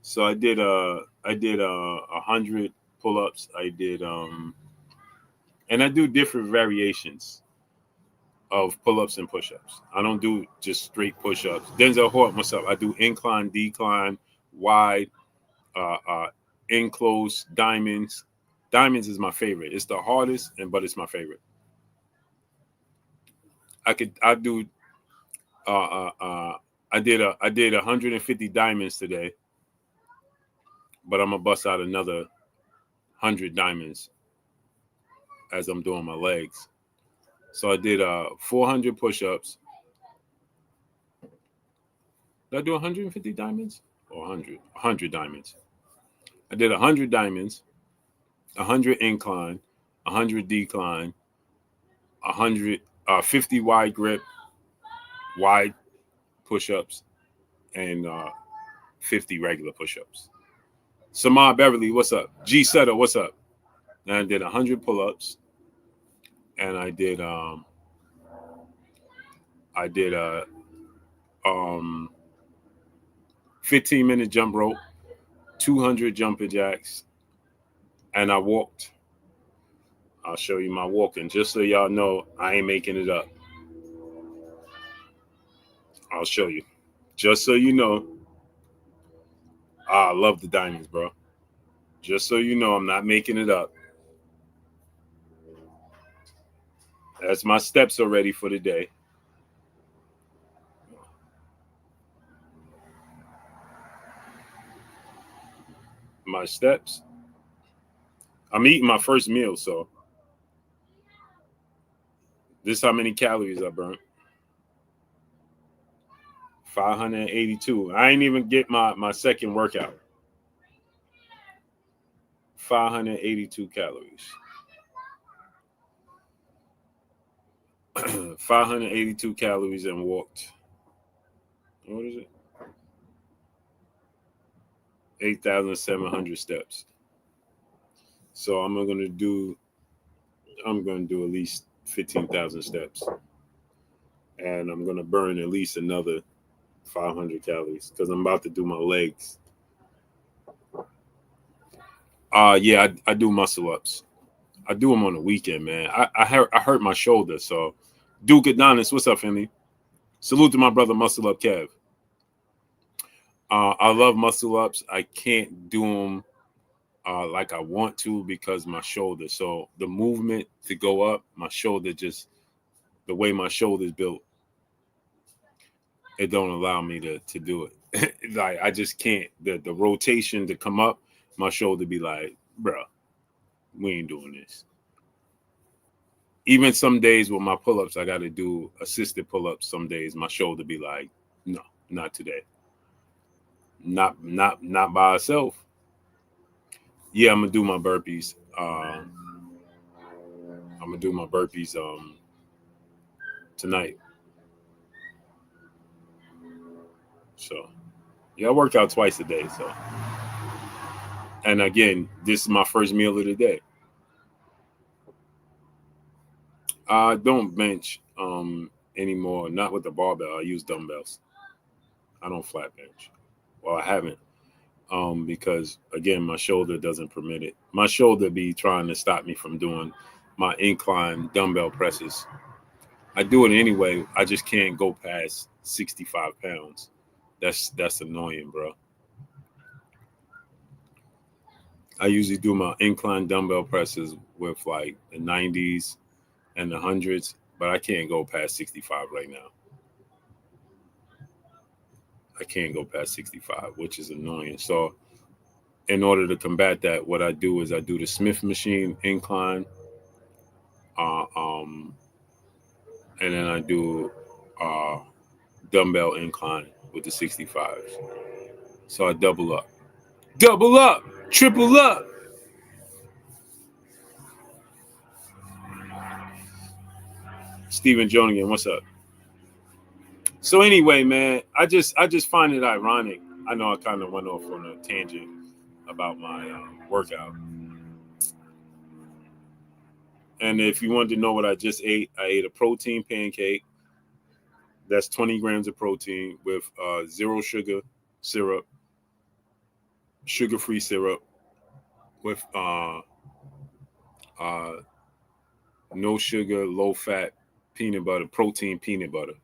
So I did 100 pull-ups. I did and I do different variations of pull-ups and push-ups. I don't do just straight push-ups. Denzel Horton, what's up? I do incline, decline, wide, enclosed, diamonds. Diamonds is my favorite. It's the hardest, but it's my favorite. I do I did 150 diamonds today, but I'm gonna bust out another 100 diamonds as I'm doing my legs. So I did 400 push-ups. Did I do 150 diamonds or 100? 100 diamonds. I did 100 diamonds, 100 incline, 100 decline, 150 wide grip, wide push-ups, and 50 regular push-ups. Samar Beverly, what's up? G Sutter, what's up? And I did 100 pull-ups, and I did a 15-minute jump rope, 200 jumping jacks, and I walked. I'll show you my walking, just so y'all know I ain't making it up. I'll show you, just so you know. I love the diamonds, bro. Just so you know, I'm not making it up. That's my steps already for the day. My steps. I'm eating my first meal, so this is how many calories I burnt. 582. I ain't even get my second workout. 582 calories. 582 calories and walked. What is it? 8,700 steps. So I'm gonna do at least 15,000 steps, and I'm gonna burn at least another 500 calories because I'm about to do my legs. Yeah, I do muscle ups. I do them on the weekend, man. I hurt my shoulder, so Duke Adonis, what's up, family? Salute to my brother Muscle Up Kev. I love muscle ups. I can't do them like I want to because my shoulder. So the movement to go up, my shoulder just the way my shoulder's built, it don't allow me to do it. Like I just can't. The rotation to come up, my shoulder be like, bro, we ain't doing this. Even some days with my pull-ups, I got to do assisted pull-ups. Some days my shoulder be like, no, not today. Not by itself. Yeah, I'm gonna do my burpees. Tonight. So yeah, I work out twice a day. So, and again, this is my first meal of the day. I don't bench anymore. Not with the barbell. I use dumbbells. I don't flat bench. Well, I haven't. Because again, my shoulder doesn't permit it. My shoulder be trying to stop me from doing my incline dumbbell presses. I do it anyway. I just can't go past 65 pounds. That's annoying, bro. I usually do my incline dumbbell presses with like the 90s and the hundreds, but I can't go past 65 right now. I can't go past 65, which is annoying. So in order to combat that, what I do is I do the Smith machine incline, uh, um, and then I do dumbbell incline with the 65s. So I double up, triple up. Stephen Jonigan, what's up? So anyway, man, I just find it ironic. I know I kind of went off on a tangent about my workout. And if you wanted to know what I just ate, I ate a protein pancake. That's 20 grams of protein with zero sugar syrup, sugar-free syrup, with no sugar, low-fat peanut butter, protein peanut butter.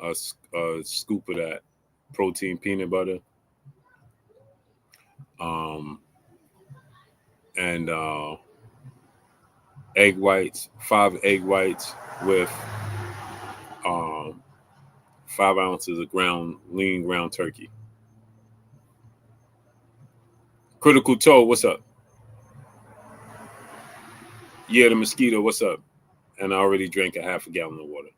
A scoop of that protein peanut butter. And egg whites, 5 egg whites with 5 ounces of lean ground turkey. Critical Toe, what's up? Yeah, the mosquito, what's up? And I already drank a half a gallon of water.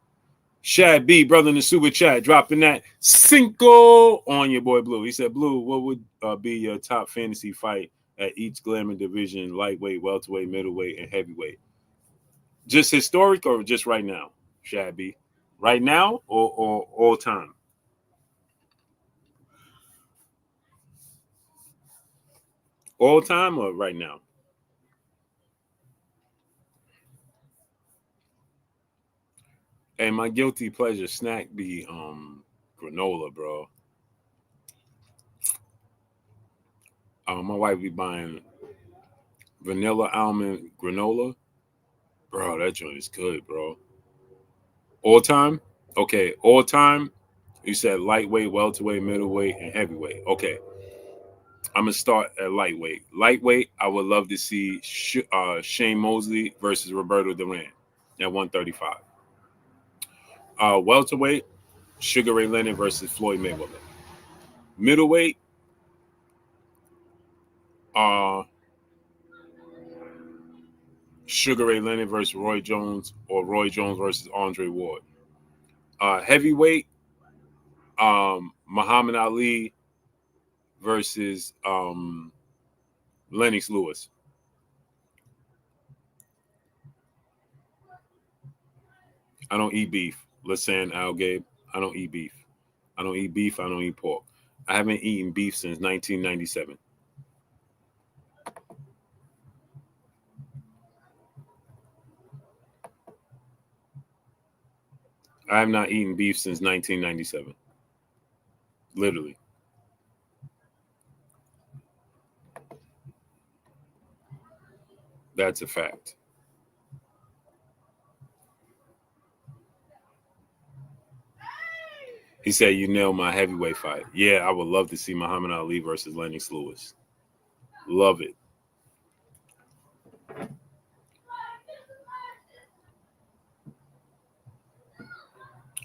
Shad B, brother in the super chat, dropping that cinco on your boy Blue. He said, Blue, what would be your top fantasy fight at each glamour division, lightweight, welterweight, middleweight, and heavyweight? Just historic or just right now, Shad B? Right now or all time? All time or right now? And my guilty pleasure snack be granola, bro. My wife be buying vanilla almond granola. Bro, that joint is good, bro. All time? Okay, all time. You said lightweight, welterweight, middleweight, and heavyweight. Okay, I'm gonna start at lightweight. Lightweight, I would love to see Shane Mosley versus Roberto Duran at 135. Welterweight, Sugar Ray Leonard versus Floyd Mayweather. Middleweight, uh, Sugar Ray Leonard versus Roy Jones, or Roy Jones versus Andre Ward. Heavyweight, Muhammad Ali versus Lennox Lewis. I don't eat beef. Listen, Al Gabe, I don't eat beef. I don't eat beef. I don't eat pork. I haven't eaten beef since 1997. I have not eaten beef since 1997. Literally. That's a fact. He said, "You nailed my heavyweight fight." Yeah, I would love to see Muhammad Ali versus Lennox Lewis. Love it.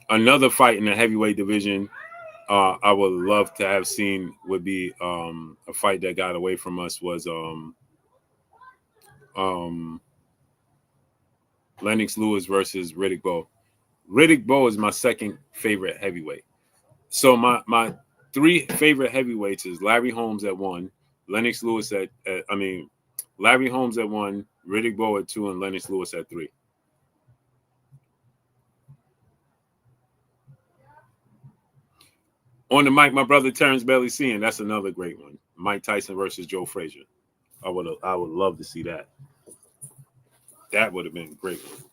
Another fight in the heavyweight division I would love to have seen would be a fight that got away from us was um, Lennox Lewis versus Riddick Bowe. Riddick Bowe is my second favorite heavyweight. So my three favorite heavyweights is Larry Holmes at one, Lennox Lewis Larry Holmes at one, Riddick Bowe at two, and Lennox Lewis at three. On the mic, my brother Terrence Bailey seeing that's another great one. Mike Tyson versus Joe Frazier. I would love to see that. That would have been a great one.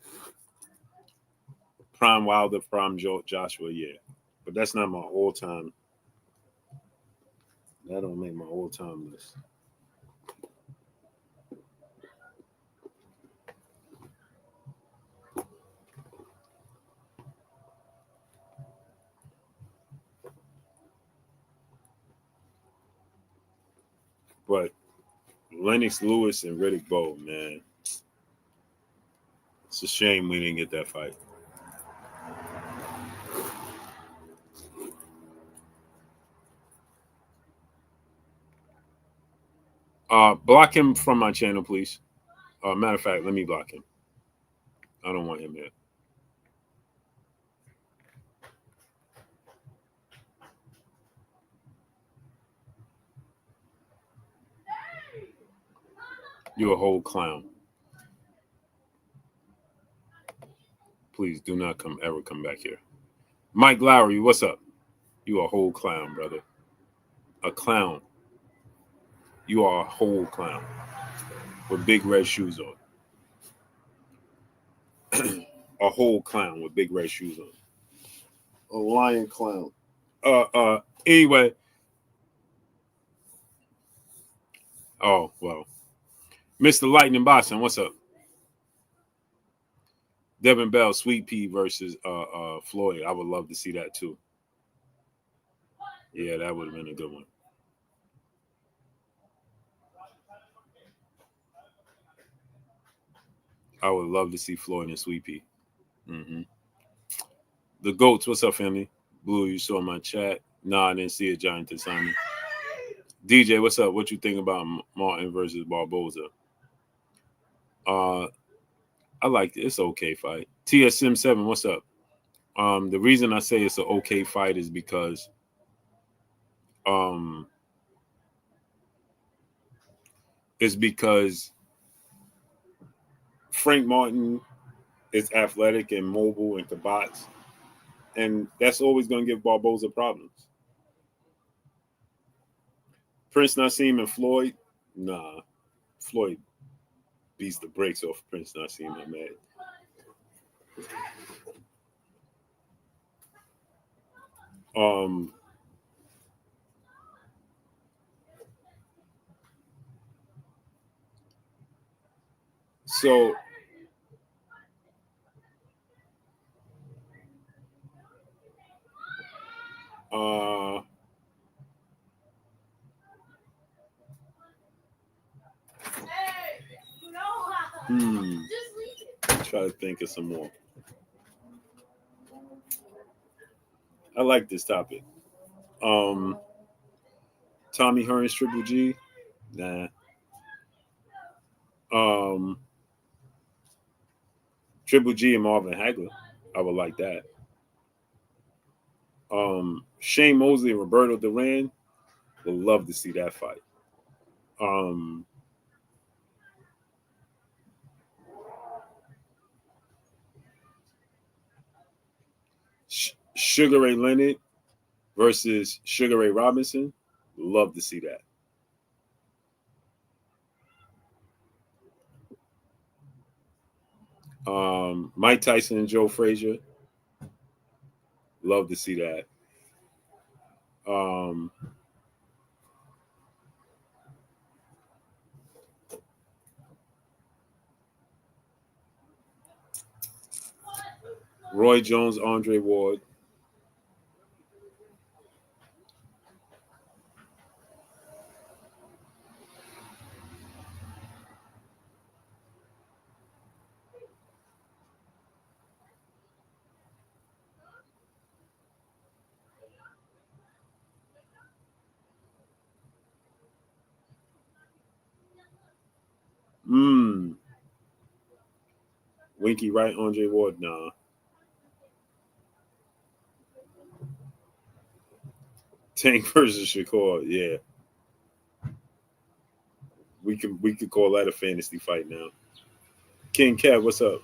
Prime Wilder, Prime Joshua, yeah. But that's not my all time. That don't make my all time list. But Lennox Lewis and Riddick Bowe, man. It's a shame we didn't get that fight. Block him from my channel, please. Matter of fact, let me block him. I don't want him here. You're a whole clown. Please do not ever come back here. Mike Lowry, what's up? You a whole clown, brother. A clown. You are a whole clown with big red shoes on. A whole clown with big red shoes on. A lion clown. Anyway. Oh, well. Mr. Lightning Boston, what's up? Devin Bell, Sweet Pea versus Floyd. I would love to see that too. Yeah, that would have been a good one. I would love to see Floyd and Sweet Pea. Mm-hmm. The Goats, what's up, family? Blue, you saw my chat. Nah, I didn't see it, Giant Tasani. DJ, what's up? What you think about Martin versus Barboza? I like it. It's an okay fight. TSM7, what's up? The reason I say it's an okay fight is because Frank Martin is athletic and mobile and kabats, and that's always going to give Barboza problems. Prince Nassim and Floyd, Nah, Floyd beats the brakes off Prince Nassim Hamed. So try to think of some more. I like this topic. Tommy Hearns, Triple G. Nah. Triple G and Marvin Hagler. I would like that. Shane Mosley and Roberto Duran. Would love to see that fight. Sugar Ray Leonard versus Sugar Ray Robinson. Love to see that. Mike Tyson and Joe Frazier. Love to see that. Roy Jones, Andre Ward. Winky Wright, Andre Ward. Nah. Tank versus Shakur. Yeah. We could call that a fantasy fight now. King Kev, what's up?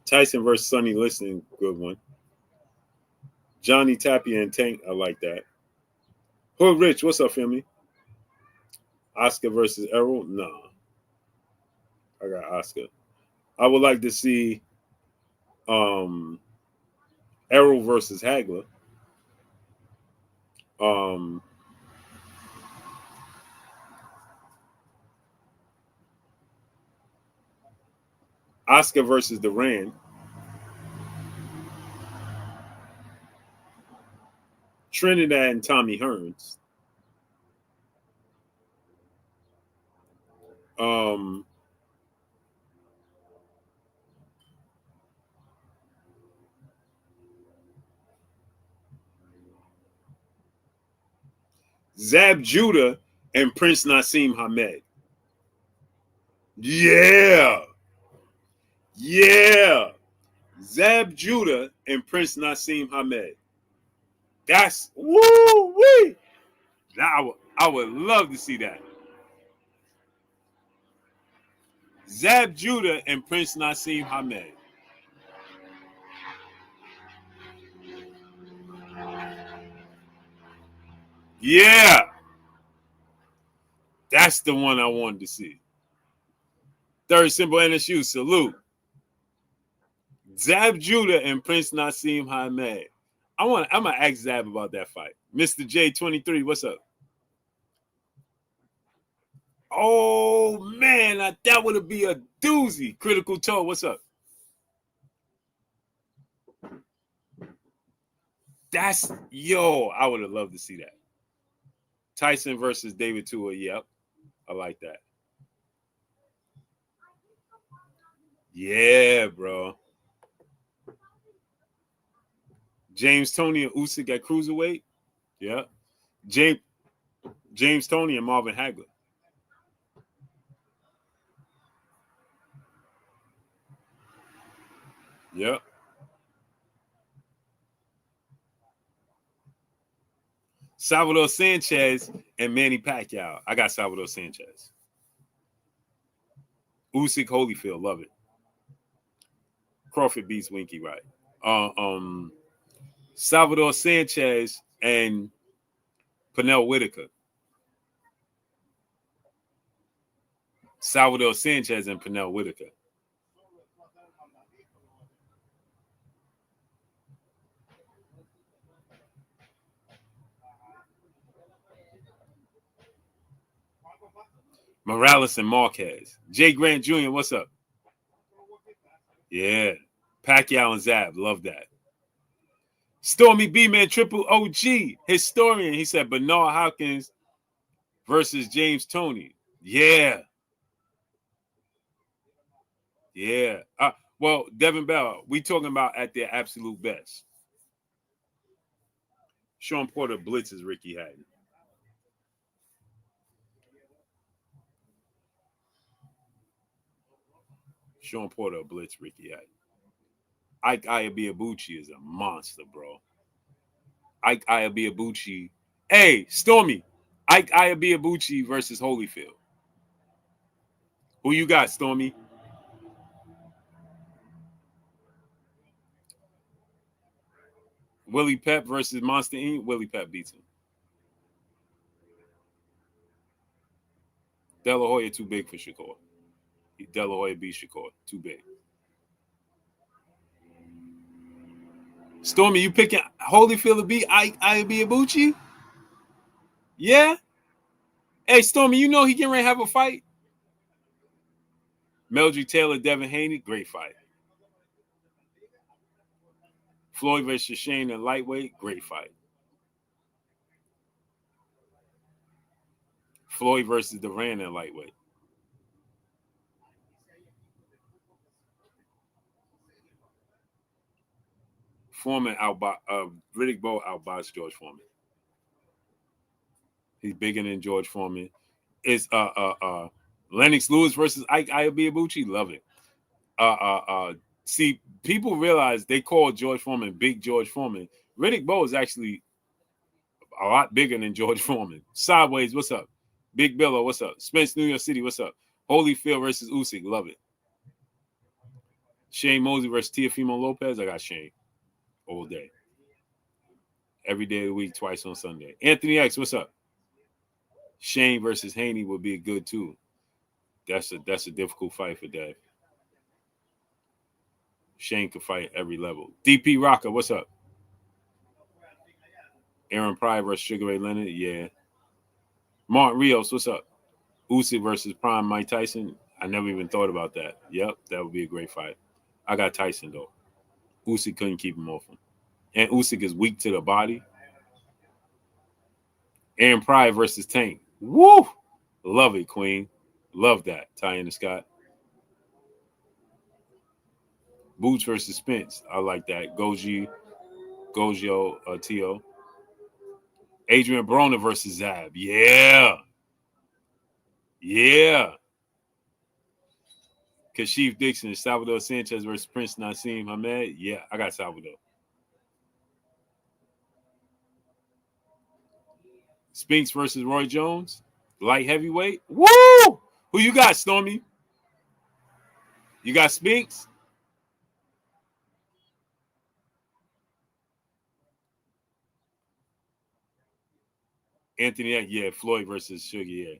Tyson versus Sonny Liston, good one. Johnny Tapia and Tank, I like that. Hood Rich, what's up, family? Oscar versus Errol, nah. I got Oscar. I would like to see Errol versus Hagler. Oscar versus Duran. Trinidad and Tommy Hearns. Zab Judah and Prince Nassim Hamed. Yeah. Yeah. Zab Judah and Prince Nassim Hamed. That's woo-wee. I would love to see that. Zab Judah and Prince Nassim Hamed. Yeah. That's the one I wanted to see. Third symbol NSU, salute. Zab Judah and Prince Nassim Hamed. I'm gonna ask Zab about that fight. Mr. J23, what's up? Oh man, that would be a doozy. Critical Toe, what's up? I would have loved to see that. Tyson versus David Tua, yep. I like that. Yeah, bro. James Toney and Usyk at cruiserweight. Yeah. James Toney and Marvin Hagler. Yep. Salvador Sanchez and Manny Pacquiao. I got Salvador Sanchez. Usyk Holyfield, love it. Crawford beats Winky, right? Salvador Sanchez and Pernell Whitaker. Salvador Sanchez and Pernell Whitaker. Morales and Marquez. Jay Grant Jr., what's up? Yeah. Pacquiao and Zab. Love that. Stormy B-Man, Triple OG, historian. He said Bernard Hopkins versus James Toney. Yeah. Yeah. Well, Devin Bell, we talking about at their absolute best. Sean Porter blitzes Ricky Hatton. Sean Porter blitz Ricky Hatton. Ike Iabiabuchi is a monster, bro. Ike Iabiabuchi. Hey, Stormy. Ike Iabiabuchi versus Holyfield. Who you got, Stormy? Willie Pep versus Monster Inc. Willie Pep beats him. De La Hoya too big for Shakur. De La Hoya beats Shakur. Too big. Stormy, you picking Holyfield to beat Ike Iabiabuchi? Yeah? Hey, Stormy, you know he can ready to have a fight? Meldry Taylor, Devin Haney, great fight. Floyd versus Shane in lightweight, great fight. Floyd versus Duran in lightweight. Foreman Riddick Bowe outboxed George Foreman. He's bigger than George Foreman. It's Lennox Lewis versus Ike Iabiabuchi. Love it. See, people realize they call George Foreman Big George Foreman. Riddick Bowe is actually a lot bigger than George Foreman. Sideways, what's up? Big Billo, what's up? Spence, New York City, what's up? Holyfield versus Usyk, love it. Shane Mosley versus Teofimo Lopez, I got Shane all day. Every day of the week, twice on Sunday. Anthony X, what's up? Shane versus Haney would be good too. That's a difficult fight for Dave. Shane could fight every level. DP Rocker, what's up? Aaron Pryor versus Sugar Ray Leonard, yeah. Martin Rios, what's up? Usyk versus Prime Mike Tyson. I never even thought about that. Yep, that would be a great fight. I got Tyson though. Usyk couldn't keep him off him. And Usyk is weak to the body. Aaron Pryor versus Tank. Woo! Love it, Queen. Love that. Tyanna Scott. Boots versus Spence. I like that. Gojo Tio. Adrian Broner versus Zab. Yeah. Yeah. Kashif Dixon. Salvador Sanchez versus Prince Nassim Hamed. Yeah, I got Salvador. Spinks versus Roy Jones. Light heavyweight. Woo! Who you got, Stormy? You got Spinks? Anthony, yeah. Floyd versus Sugar, yeah.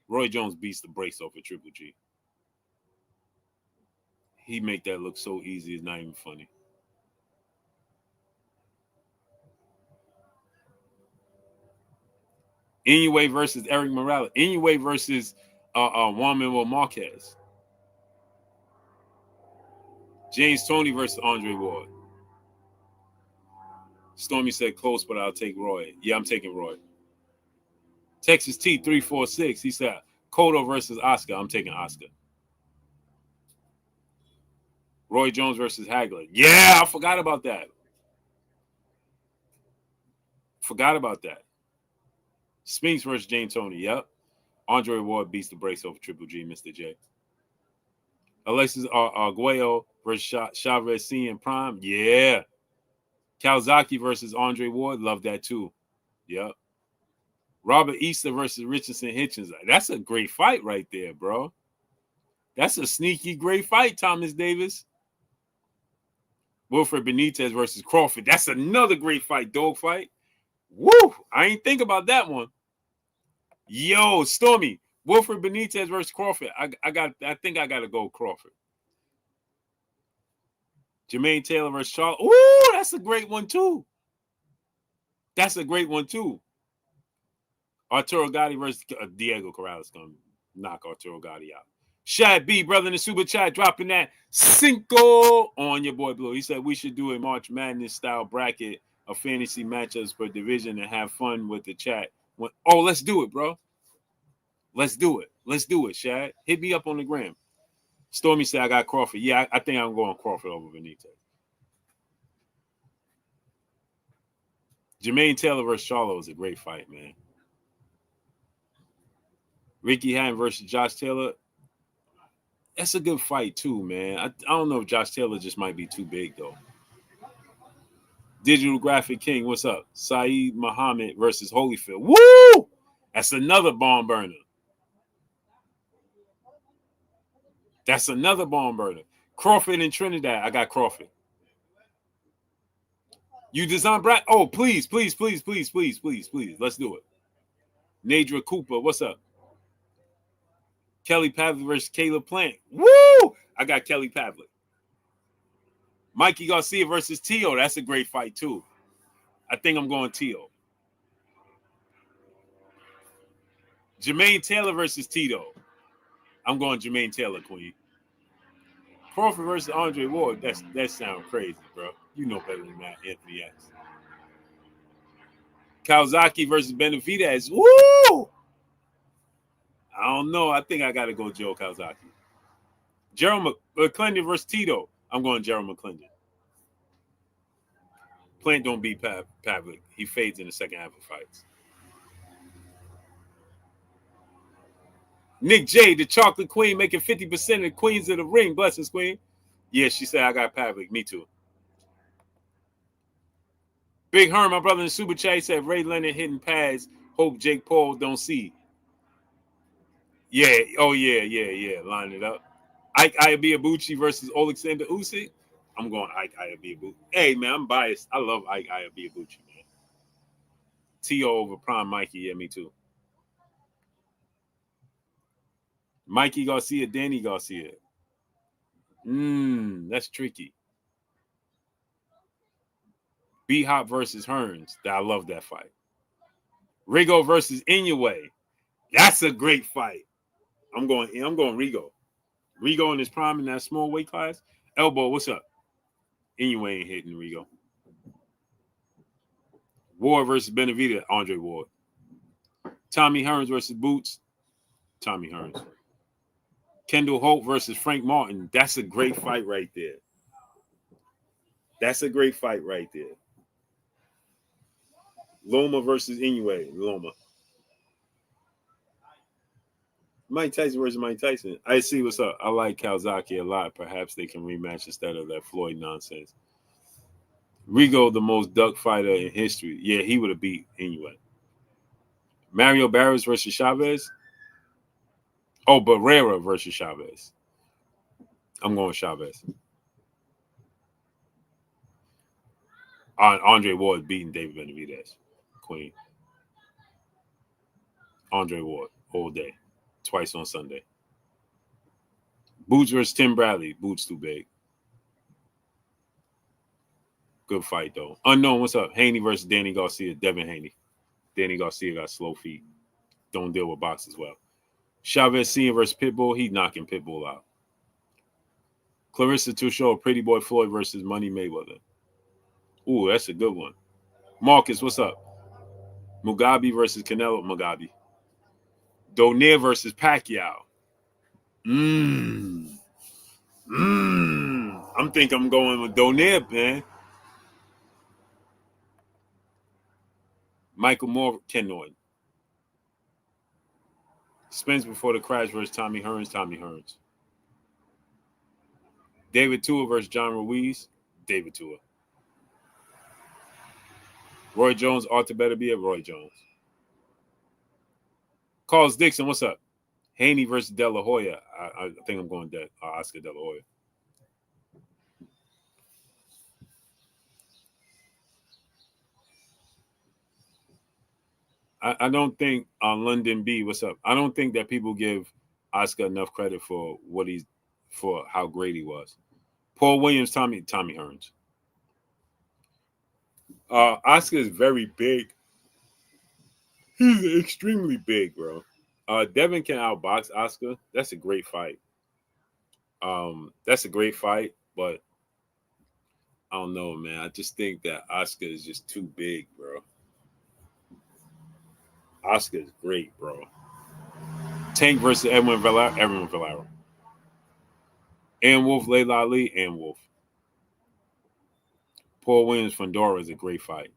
Roy Jones beats the brakes off of Triple G. He make that look so easy. It's not even funny. Inoue versus Eric Morales. Inoue versus Juan Manuel Marquez. James Toney versus Andre Ward. Stormy said close, but I'll take Roy. Yeah, I'm taking Roy. Texas T346. He said Cotto versus Oscar. I'm taking Oscar. Roy Jones versus Hagler. Yeah, I forgot about that. Spinks versus James Toney. Yep. Andre Ward beats the brakes over Triple G, Mr. J. Alexis Arguello versus Chavez C in Prime. Yeah. Kawasaki versus Andre Ward. Love that too. Yep. Robert Easter versus Richardson Hitchens. That's a great fight right there, bro. That's a sneaky great fight, Thomas Davis. Wilfred Benitez versus Crawford. That's another great fight, dog fight. Woo! I ain't think about that one. Yo, Stormy, Wilfred Benitez versus Crawford. I think I gotta go Crawford. Jermaine Taylor versus Charles. Ooh, that's a great one too. That's a great one too. Arturo Gotti versus Diego Corrales gonna knock Arturo Gotti out. Shad B, brother in the super chat, dropping that cinco on your boy Blue. He said we should do a March Madness style bracket of fantasy matchups per division and have fun with the chat. Oh, let's do it, bro. Let's do it. Let's do it, Shad. Hit me up on the gram. Stormy said I got Crawford. Yeah, I think I'm going Crawford over Benitez. Jermaine Taylor versus Charlo is a great fight, man. Ricky Hatton versus Josh Taylor. That's a good fight too, man. I don't know if Josh Taylor just might be too big though. Digital Graphic King, what's up? Saeed Muhammad versus Holyfield. Woo! That's another bomb burner. That's another bomb burner. Crawford and Trinidad. I got Crawford. You design Brad? Oh, please, please, please, please, please, please, please. Let's do it. Nadra Cooper, what's up? Kelly Pavlik versus Caleb Plant. Woo! I got Kelly Pavlik. Mikey Garcia versus Tio. That's a great fight, too. I think I'm going Tio. Jermaine Taylor versus Tito. I'm going Jermaine Taylor, Queen. Crawford versus Andre Ward. That sounds crazy, bro. You know better than that, Anthony X. Kawasaki versus Benavidez. Woo! I don't know. I think I got to go Joe Kawasaki. Gerald McClendon versus Tito. I'm going Gerald McClendon. Plant don't beat Pavlik. He fades in the second half of fights. Nick J, the chocolate queen, making 50% of the queens of the ring. Blessings, queen. Yeah, she said I got Pavlik. Me too. Big Herm, my brother in Super Chat, said Ray Leonard hitting pads. Hope Jake Paul don't see. Yeah. Oh, yeah. Line it up. Ike Iabiabuchi versus Alexander Usyk. I'm going Ike Iabiabuchi. Hey, man, I'm biased. I love Ike Iabiabuchi, man. T.O. over Prime Mikey. Yeah, me too. Mikey Garcia, Danny Garcia. That's tricky. B-Hop versus Hearns. I love that fight. Rigo versus Inoue. That's a great fight. I'm going Rigo. Rigo in his prime in that small weight class. Elbow, what's up? Inoue ain't hitting Rigo. Ward versus Benavidez. Andre Ward. Tommy Hearns versus Boots. Tommy Hearns. Kendall Holt versus Frank Martin. That's a great fight right there. That's a great fight right there. Loma versus Inoue. Loma. Mike Tyson versus Mike Tyson. I see what's up. I like Kawasaki a lot. Perhaps they can rematch instead of that Floyd nonsense. Rigo, the most duck fighter in history. Yeah, he would have beat Inoue. Mario Barrios versus Chavez. Oh, Barrera versus Chavez. I'm going Chavez. Andre Ward beating David Benavidez. Queen. Andre Ward all day. Twice on Sunday. Boots versus Tim Bradley. Boots too big. Good fight, though. Unknown, what's up? Haney versus Danny Garcia. Devin Haney. Danny Garcia got slow feet. Don't deal with boxes well. Chavez Senior versus Pitbull. He's knocking Pitbull out. Clarissa Tushaw, Pretty Boy Floyd versus Money Mayweather. Ooh, that's a good one. Marcus, what's up? Mugabe versus Canelo. Mugabe. Donaire versus Pacquiao. I'm thinking I'm going with Donaire, man. Michael Moore, Ken Norton. Spence before the crash versus Tommy Hearns. Tommy Hearns. David Tua versus John Ruiz. David Tua. Roy Jones, Arthur better be a Roy Jones. Carlos Dixon, what's up? Haney versus De La Hoya. I think I'm going Oscar De La Hoya. I don't think London B, what's up? I don't think that people give Oscar enough credit for for how great he was. Paul Williams, Tommy Hearns. Oscar is very big. He's extremely big, bro. Devin can outbox Oscar. That's a great fight. That's a great fight, but I don't know, man. I just think that Oscar is just too big, bro. Oscar is great, bro. Tank versus Edwin Valero. And Wolf, Layla Ali, and Wolf. Paul Williams Fondora is a great fight.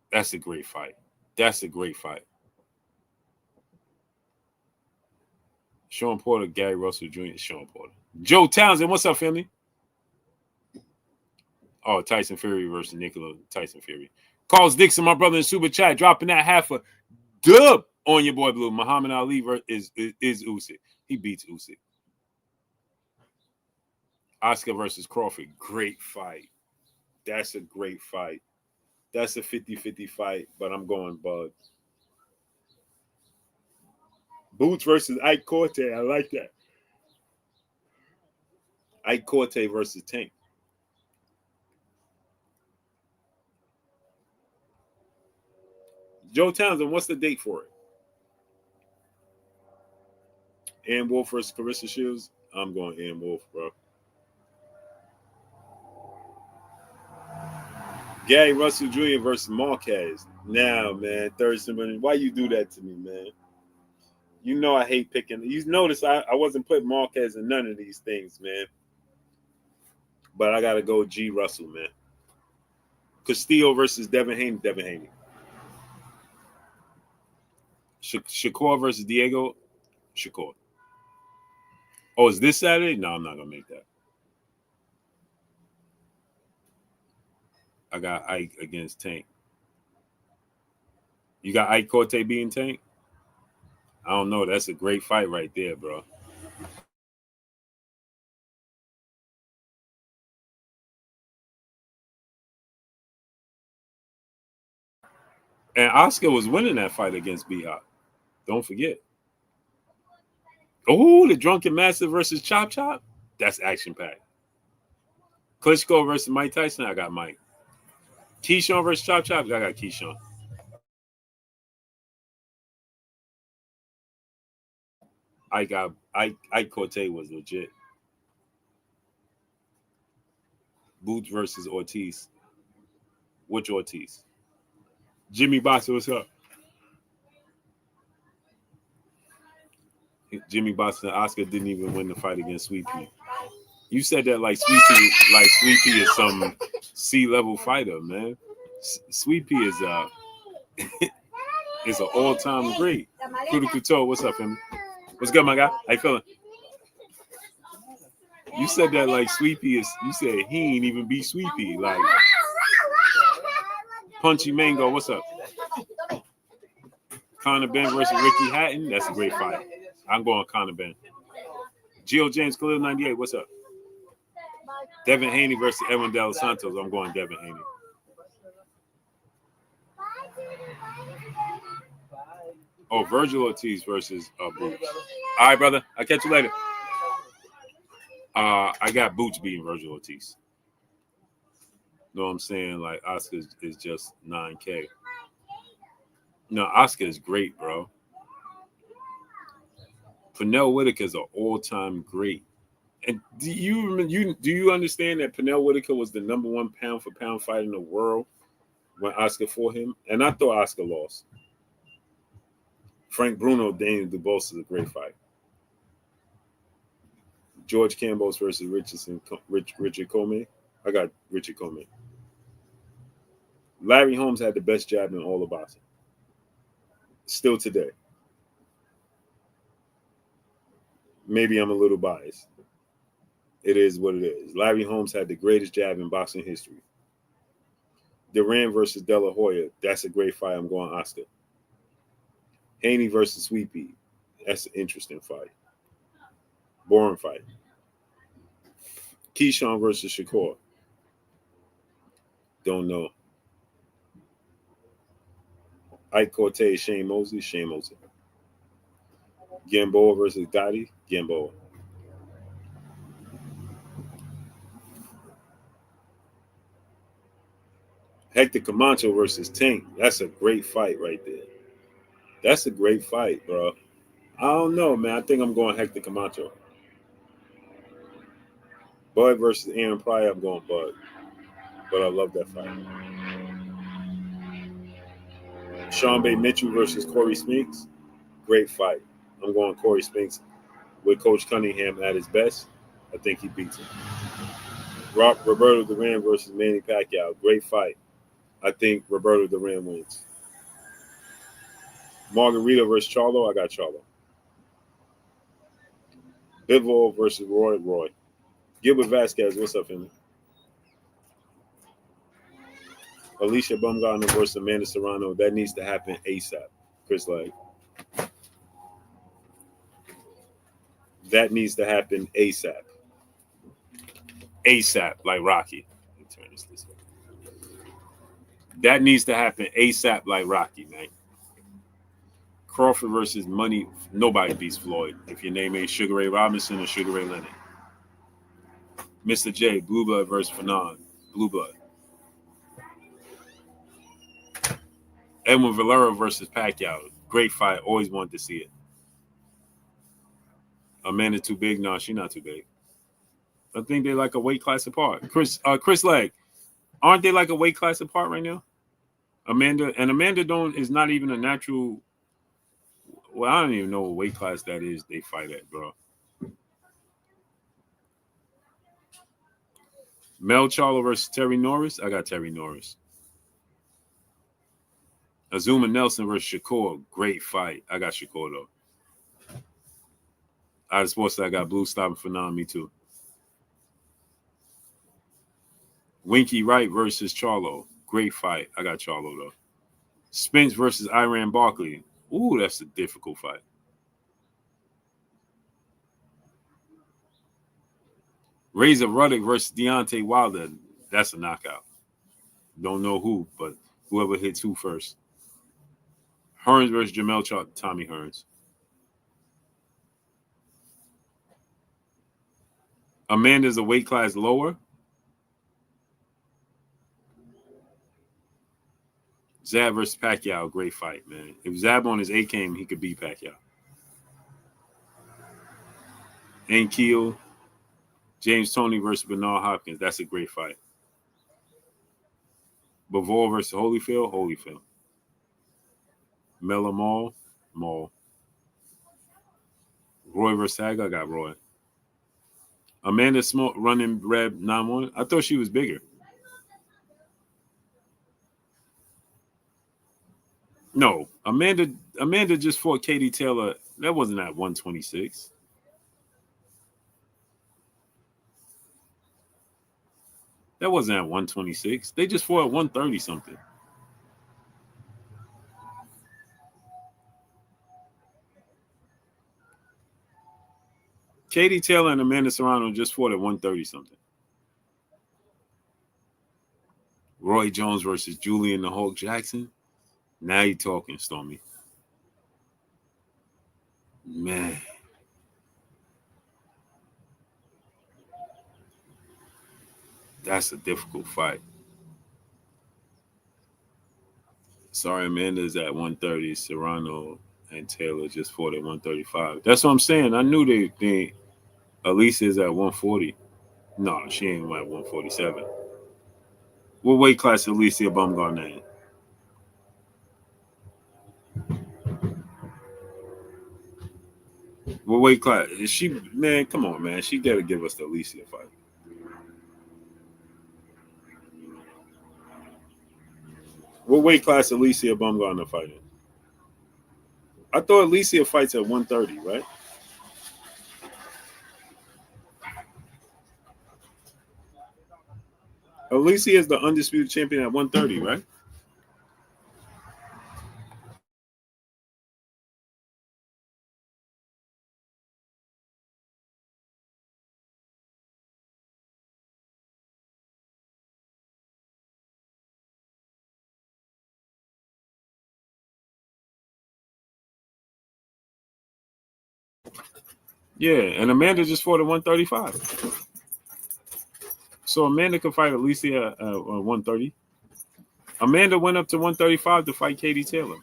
That's a great fight. That's a great fight. Sean Porter, Gary Russell Jr., Sean Porter. Joe Townsend, what's up, family? Oh, Tyson Fury versus Nicola Tyson Fury. Carlos Dixon, my brother in Super Chat, dropping that half a dub on your boy Blue. Muhammad Ali is Usyk. He beats Usyk. Oscar versus Crawford, great fight. That's a great fight. That's a 50-50 fight, but I'm going Bud. Boots versus Ike Corte, I like that. Ike Corte versus Tank. Joe Townsend, what's the date for it? Ann Wolf versus Carissa Shields. I'm going Ann Wolf, bro. Gary Russell Jr. versus Marquez. Now, man, Thursday morning. Why you do that to me, man? You know I hate picking. You notice I wasn't putting Marquez in none of these things, man. But I gotta go G Russell, man. Castillo versus Devin Haney. Devin Haney. Shakur versus Diego. Shakur. Oh, is this Saturday? No, I'm not gonna make that. I got Ike against Tank. You got Ike Corte being Tank? I don't know. That's a great fight right there, bro. And Oscar was winning that fight against B-Hop. Don't forget. Oh, the Drunken Master versus Chop Chop. That's action-packed. Klitschko versus Mike Tyson. I got Mike. Keyshawn versus Chop Chop. I got Keyshawn. Ike Corte was legit. Boots versus Ortiz. Which Ortiz? Jimmy Boxer, what's up? Jimmy Boxer and Oscar didn't even win the fight against Sweet Pea. You said that like Sweet Pea is some C-level fighter, man. Sweet Pea is is an all-time great. Kuda Couture, what's up, family? What's good, my guy? How you feeling? You said that like Sweet Pea is. You said he ain't even beat Sweet Pea. Like Punchy Mango, what's up? Conor Ben versus Ricky Hatton. That's a great fight. I'm going Conor Ben. Gio James Khalil 98. What's up? Devin Haney versus Edwin De Los Santos. I'm going Devin Haney. Oh, Vergil Ortiz versus Boots. All right, brother. I'll catch you later. I got Boots beating Vergil Ortiz. You know what I'm saying? Like Oscar is just 9K. No, Oscar is great, bro. Pernell Whitaker is an all-time great. And do you understand that Pernell Whitaker was the number one pound for pound fighter in the world when Oscar fought him? And I thought Oscar lost. Frank Bruno, Daniel Dubois is a great fight. George Campos versus Richard Comey. I got Richard Comey. Larry Holmes had the best jab in all of boxing. Still today. Maybe I'm a little biased. It is what it is. Larry Holmes had the greatest jab in boxing history. Duran versus De La Hoya. That's a great fight. I'm going Oscar. Haney versus Sweet Pea. That's an interesting fight. Boring fight. Keyshawn versus Shakur. Don't know. Ike Cortez, Shane Mosley, Shane Mosley. Gamboa versus Gotti, Gamboa. Hector Camacho versus Tank. That's a great fight right there. That's a great fight, bro. I don't know, man. I think I'm going Hector Camacho. Bud versus Aaron Pryor. I'm going Bud, but I love that fight. Sean Bay Mitchell versus Corey Spinks. Great fight. I'm going Corey Spinks with Coach Cunningham at his best. I think he beats him. Roberto Duran versus Manny Pacquiao. Great fight. I think Roberto Duran wins. Margarita versus Charlo. I got Charlo. Bivol versus Roy. Gilbert Vasquez. What's up, family? Alicia Bumgarner versus Amanda Serrano. That needs to happen ASAP. Chris Lag. That needs to happen ASAP. ASAP, like Rocky. Let me turn this way. That needs to happen ASAP, like Rocky, man. Crawford versus Money. Nobody beats Floyd. If your name ain't Sugar Ray Robinson or Sugar Ray Leonard. Mr. J, Blue Blood versus Fanon. Blue Blood. Edwin Valera versus Pacquiao. Great fight. Always wanted to see it. Amanda too big? No, she's not too big. I think they're like a weight class apart. Chris Leg, aren't they like a weight class apart right now? Amanda don't is not even a natural. Well, I don't even know what weight class that is they fight at, bro. Mel Charlo versus Terry Norris. I got Terry Norris. Azuma Nelson versus Shakur. Great fight. I got Shakur though. Out of sports, I got Blue stopping for me too. Winky Wright versus Charlo. Great fight. I got Charlo though. Spence versus Iran Barkley. Ooh, that's a difficult fight. Razor Ruddock versus Deontay Wilder. That's a knockout. Don't know who, but whoever hits who first. Hearns versus Jamel Tommy Hearns. Amanda's a weight class lower. Zab versus Pacquiao, great fight, man. If Zab on his A came, he could beat Pacquiao. Keel, James Toney versus Bernard Hopkins. That's a great fight. Bavor versus Holyfield. Mella Mall. Roy versus Hag, I got Roy. Amanda Smoke running Reb 9-1. I thought she was bigger. No, Amanda just fought Katie Taylor. That wasn't at 126. That wasn't at 126. They just fought at 130 something. Katie Taylor and Amanda Serrano just fought at 130 something. Roy Jones versus Julian the Hulk Jackson. Now you talking, Stormy. Man. That's a difficult fight. Sorry, Amanda's at 130. Serrano and Taylor just fought at 135. That's what I'm saying. I knew they Alicia's at 140. No, she ain't at 147. What weight class Alicia Bumgarner in? What weight class is she? Man, come on, man. She got to give us the Alicia fight. What weight class Alicia Bumgarner fighting? I thought Alicia fights at 130, right? Alicia is the undisputed champion at 130, right? Yeah, and Amanda just fought at 135. So Amanda could fight Alicia at 130. Amanda went up to 135 to fight Katie Taylor.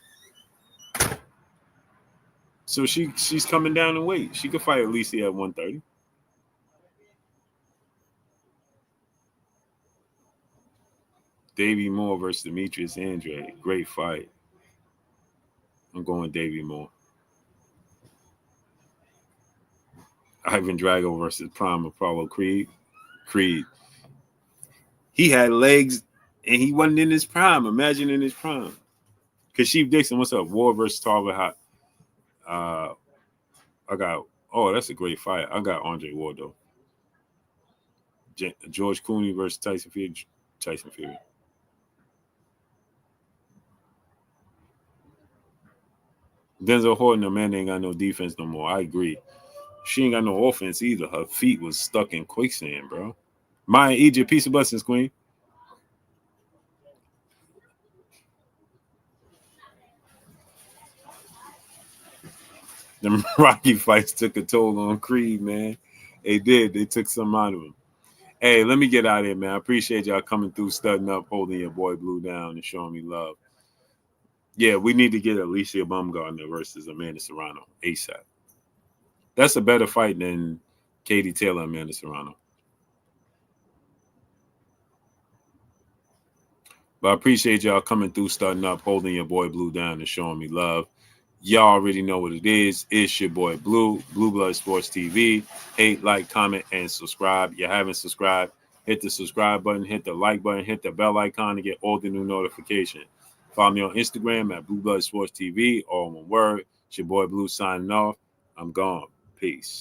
So she's coming down in weight. She could fight Alicia at 130. Davey Moore versus Demetrius Andrade. Great fight. I'm going Davey Moore. Ivan Drago versus Prime Apollo Creed. Creed. He had legs and he wasn't in his prime. Imagine in his prime. Kashif Dixon, what's up? War versus Tarver Hot. I got, that's a great fight. I got Andre Ward, though. George Clooney versus Tyson Fury. Tyson Fury. Denzel Horton, Amanda ain't got no defense no more. I agree. She ain't got no offense either. Her feet was stuck in quicksand, bro. Maya Egypt, peace of blessings, queen. Them Rocky fights took a toll on Creed, man. They did. They took some out of him. Hey, let me get out of here, man. I appreciate y'all coming through, studding up, holding your boy Blue down, and showing me love. Yeah, we need to get Alicia Baumgartner versus Amanda Serrano ASAP. That's a better fight than Katie Taylor and Amanda Serrano. But I appreciate y'all coming through, starting up, holding your boy Blue down, and showing me love. Y'all already know what it is. It's your boy Blue, Blue Blood Sports TV. Hate, like, comment, and subscribe. You haven't subscribed, hit the subscribe button, hit the like button, hit the bell icon to get all the new notifications. Follow me on Instagram at Blue Blood Sports TV, all one word. It's your boy Blue signing off. I'm gone. Peace.